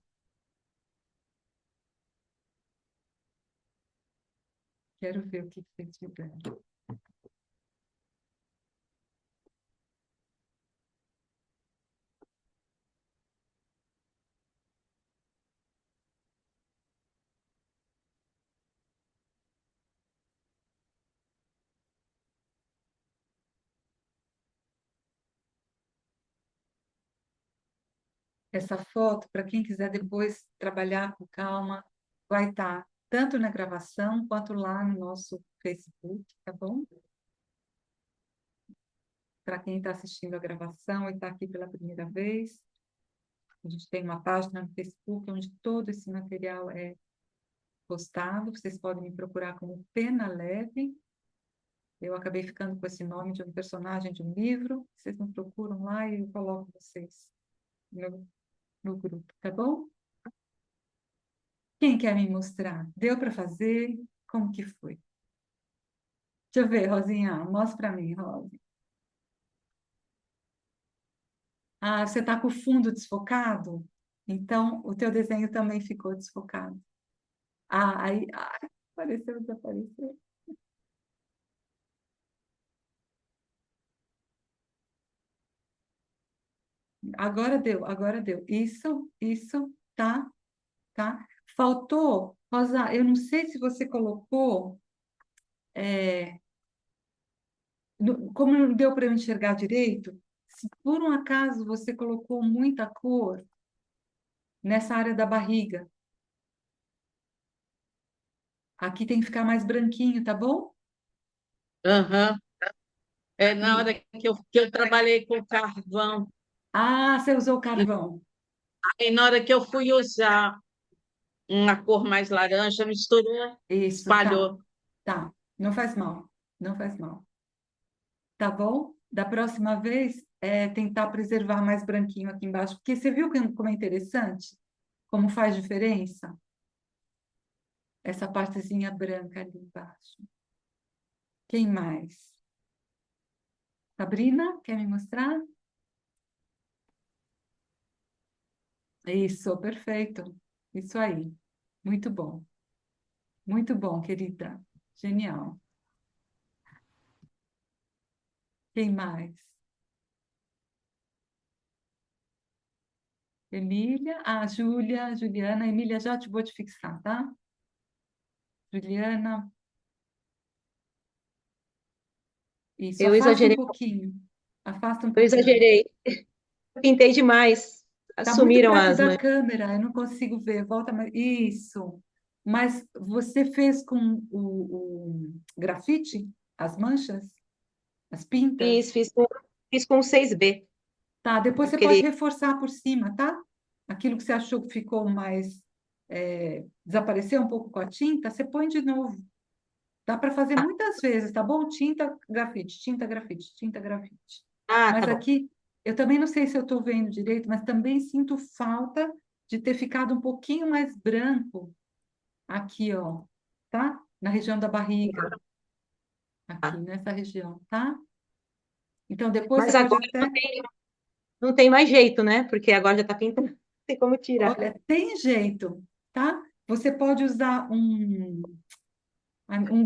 Quero ver o que vocês fizeram. Essa foto, para quem quiser depois trabalhar com calma, vai estar tanto na gravação quanto lá no nosso Facebook, tá bom? Para quem está assistindo a gravação e está aqui pela primeira vez, a gente tem uma página no Facebook onde todo esse material é postado. Vocês podem me procurar como Pena Leve. Eu acabei ficando com esse nome de um personagem de um livro. Vocês me procuram lá e eu coloco vocês no grupo, tá bom? Quem quer me mostrar? Deu para fazer? Como que foi? Deixa eu ver, Rosinha. Mostra para mim, Rosa. Ah, você está com o fundo desfocado? Então, o teu desenho também ficou desfocado. Ah, aí, apareceu, desapareceu. Agora deu, agora deu. Isso, tá, tá. Faltou, Rosa, eu não sei se você colocou, como não deu para eu enxergar direito, se por um acaso você colocou muita cor nessa área da barriga, aqui tem que ficar mais branquinho, tá bom? Aham. É na E, hora que eu trabalhei com carvão. você usou carvão. E na hora que eu fui usar uma cor mais laranja, misturou, Isso, tá, espalhou. tá. Não faz mal, não faz mal. Tá bom? Da próxima vez, tentar preservar mais branquinho aqui embaixo, porque você viu como é interessante? Como faz diferença? Essa partezinha branca ali embaixo. Quem mais? Sabrina, quer me mostrar? Isso, perfeito. Isso aí. Muito bom. Muito bom, querida. Genial. Quem mais? Emília, Júlia, Juliana. Emília, já te vou te fixar, tá? Juliana. Isso, Eu afasta um exagerei, pouquinho. Afasta um eu pouquinho. exagerei. Pintei demais. Está muito Assumiram perto as da manchas. câmera, eu não consigo ver. Volta mais. Isso. Mas você fez com o grafite? As manchas? As pintas? Fiz com o 6B. Tá, depois você pode Aquele. reforçar por cima, tá? Aquilo que você achou que ficou mais. Desapareceu um pouco com a tinta, você põe de novo. Dá para fazer muitas vezes, tá bom? Tinta, grafite, tinta, grafite, tinta, grafite. Ah, Mas tá bom. aqui, eu também não sei se eu estou vendo direito, mas também sinto falta de ter ficado um pouquinho mais branco aqui, ó, tá? Na região da barriga, aqui Tá. nessa região, tá? Então, depois você Mas pode agora até. não tem mais jeito, né? Porque agora já tá pintando. Não tem como tirar. Olha, tem jeito, tá? Você pode usar um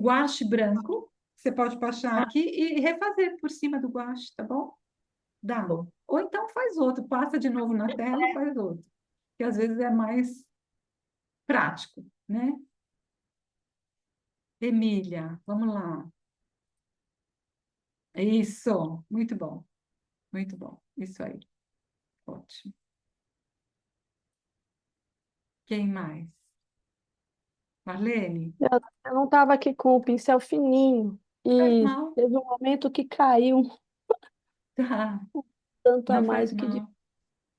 guache branco, você pode passar aqui e refazer por cima do guache, tá bom? Tá Dá. bom. Ou então faz outro, passa de novo na tela e faz outro, que às vezes é mais prático, né? Emília, vamos lá. Isso, muito bom, isso aí, ótimo. Quem mais? Marlene? Eu não estava aqui com o pincel fininho Faz e mal, teve um momento que caiu tá, tanto a não mais faz do que de... mal,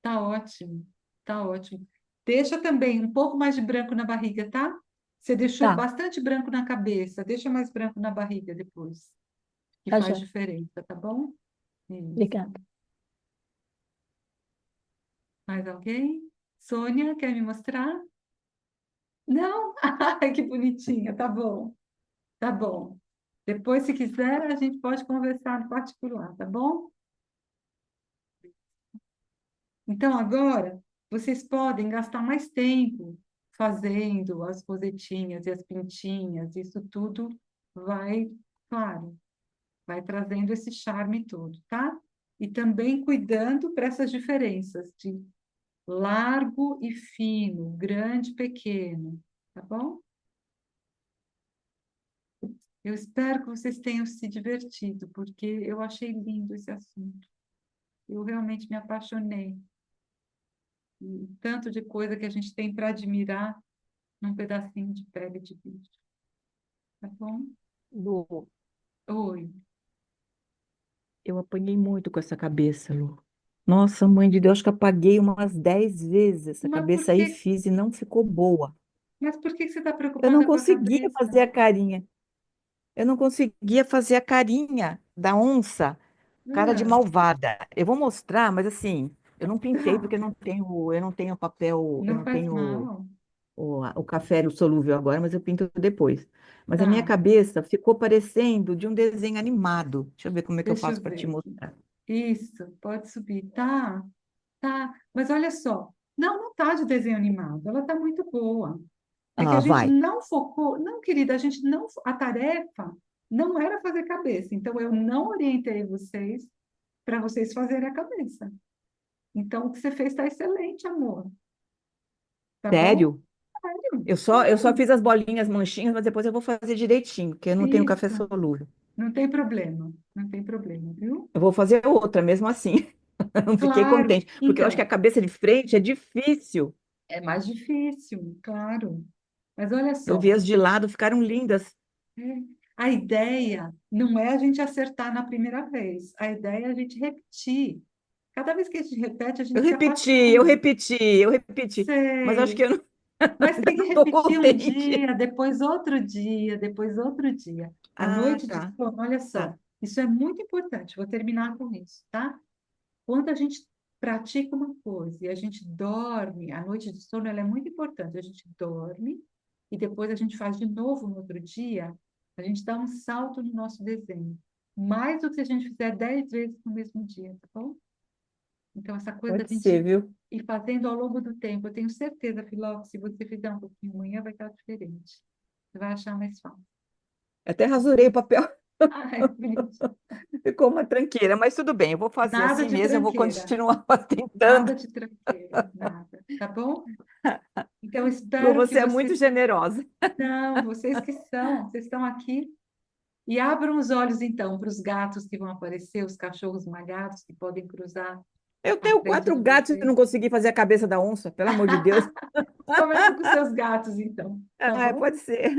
tá ótimo, tá ótimo. Deixa também um pouco mais de branco na barriga, tá? Você deixou Tá, bastante branco na cabeça, deixa mais branco na barriga depois, que tá faz já. diferença, tá bom? Isso. Obrigada. Mais alguém? Sônia, quer me mostrar? Não? Ai, que bonitinha, tá bom, tá bom. Depois, se quiser, a gente pode conversar no particular, tá bom? Então, agora, vocês podem gastar mais tempo fazendo as rosetinhas e as pintinhas, isso tudo vai, claro, vai trazendo esse charme todo, tá? E também cuidando para essas diferenças de largo e fino, grande e pequeno, tá bom? Eu espero que vocês tenham se divertido, porque eu achei lindo esse assunto. Eu realmente me apaixonei. E tanto de coisa que a gente tem para admirar num pedacinho de pele de bicho. Tá bom? Lu, Oi. eu apanhei muito com essa cabeça, Lu. Nossa, mãe de Deus, acho que apaguei umas 10 vezes essa Mas por cabeça aí, que, fiz e não ficou boa. mas por que você está Eu não preocupada com a conseguia cabeça? fazer a carinha. Eu não conseguia fazer a carinha da onça, cara de Ah, malvada. Eu vou mostrar, mas assim, eu não pintei porque eu não tenho papel, eu não não faz tenho mal. o café solúvel agora, mas eu pinto depois. Mas a minha Tá, cabeça ficou parecendo de um desenho animado. Deixa eu ver como é que eu deixa faço eu para te ver aqui. mostrar. Isso, pode subir. Tá, tá. Mas olha só. Não, não tá de desenho animado. Ela tá muito boa. É que a Ah, gente vai. não focou. Não, querida, a gente não. A tarefa não era fazer cabeça. Então, eu não orientei vocês para vocês fazerem a cabeça. Então, o que você fez está excelente, amor. Tá bom? Sério? Sério? Eu só Sim. fiz as bolinhas, manchinhas, mas depois eu vou fazer direitinho, porque eu não tenho café Isso. solúvel. Não tem problema. Não tem problema, viu? Eu vou fazer outra, mesmo assim. Eu não fiquei Claro. contente, porque eu acho que a Então, cabeça de frente é difícil. é mais difícil, claro. Mas olha Eu só, vi as de lado, ficaram lindas. é, a ideia não é a gente acertar na primeira vez. A ideia é a gente repetir. Cada vez que a gente repete, a Eu gente se repeti, eu apaixona. repeti, eu repeti, mas acho que Sei. eu não, Mas tem que não estou repetir um contente. dia, depois outro dia, depois outro dia. A Ah, noite de tá, sono, olha tá. só, isso é muito importante. Vou terminar com isso, tá? Quando a gente pratica uma coisa e a gente dorme, a noite de sono ela é muito importante. A gente dorme e depois a gente faz de novo no outro dia, a gente dá um salto no nosso desenho. Mais do que se a gente fizer 10 vezes no mesmo dia, tá bom? Então, essa coisa da Pode ser, gente viu? ir fazendo ao longo do tempo, eu tenho certeza, Filó, que se você fizer um pouquinho amanhã, vai estar diferente. Você vai achar mais fácil. Até rasurei o papel, Ai, bonitinho. ficou uma tranqueira, mas tudo bem, eu vou fazer Nada assim de mesmo, eu vou tranqueira. continuar tentando. Nada de tranqueira, nada. Tá bom? Então, eu Lu, espero que você é muito vocês. generosa. Não, vocês estão aqui. E abram os olhos, então, para os gatos que vão aparecer, os cachorros malhados que podem cruzar Eu à tenho frente 4 de gatos e vocês. não consegui fazer a cabeça da onça, pelo amor de Deus. Começa com seus gatos, então, tá Ah, bom? pode ser.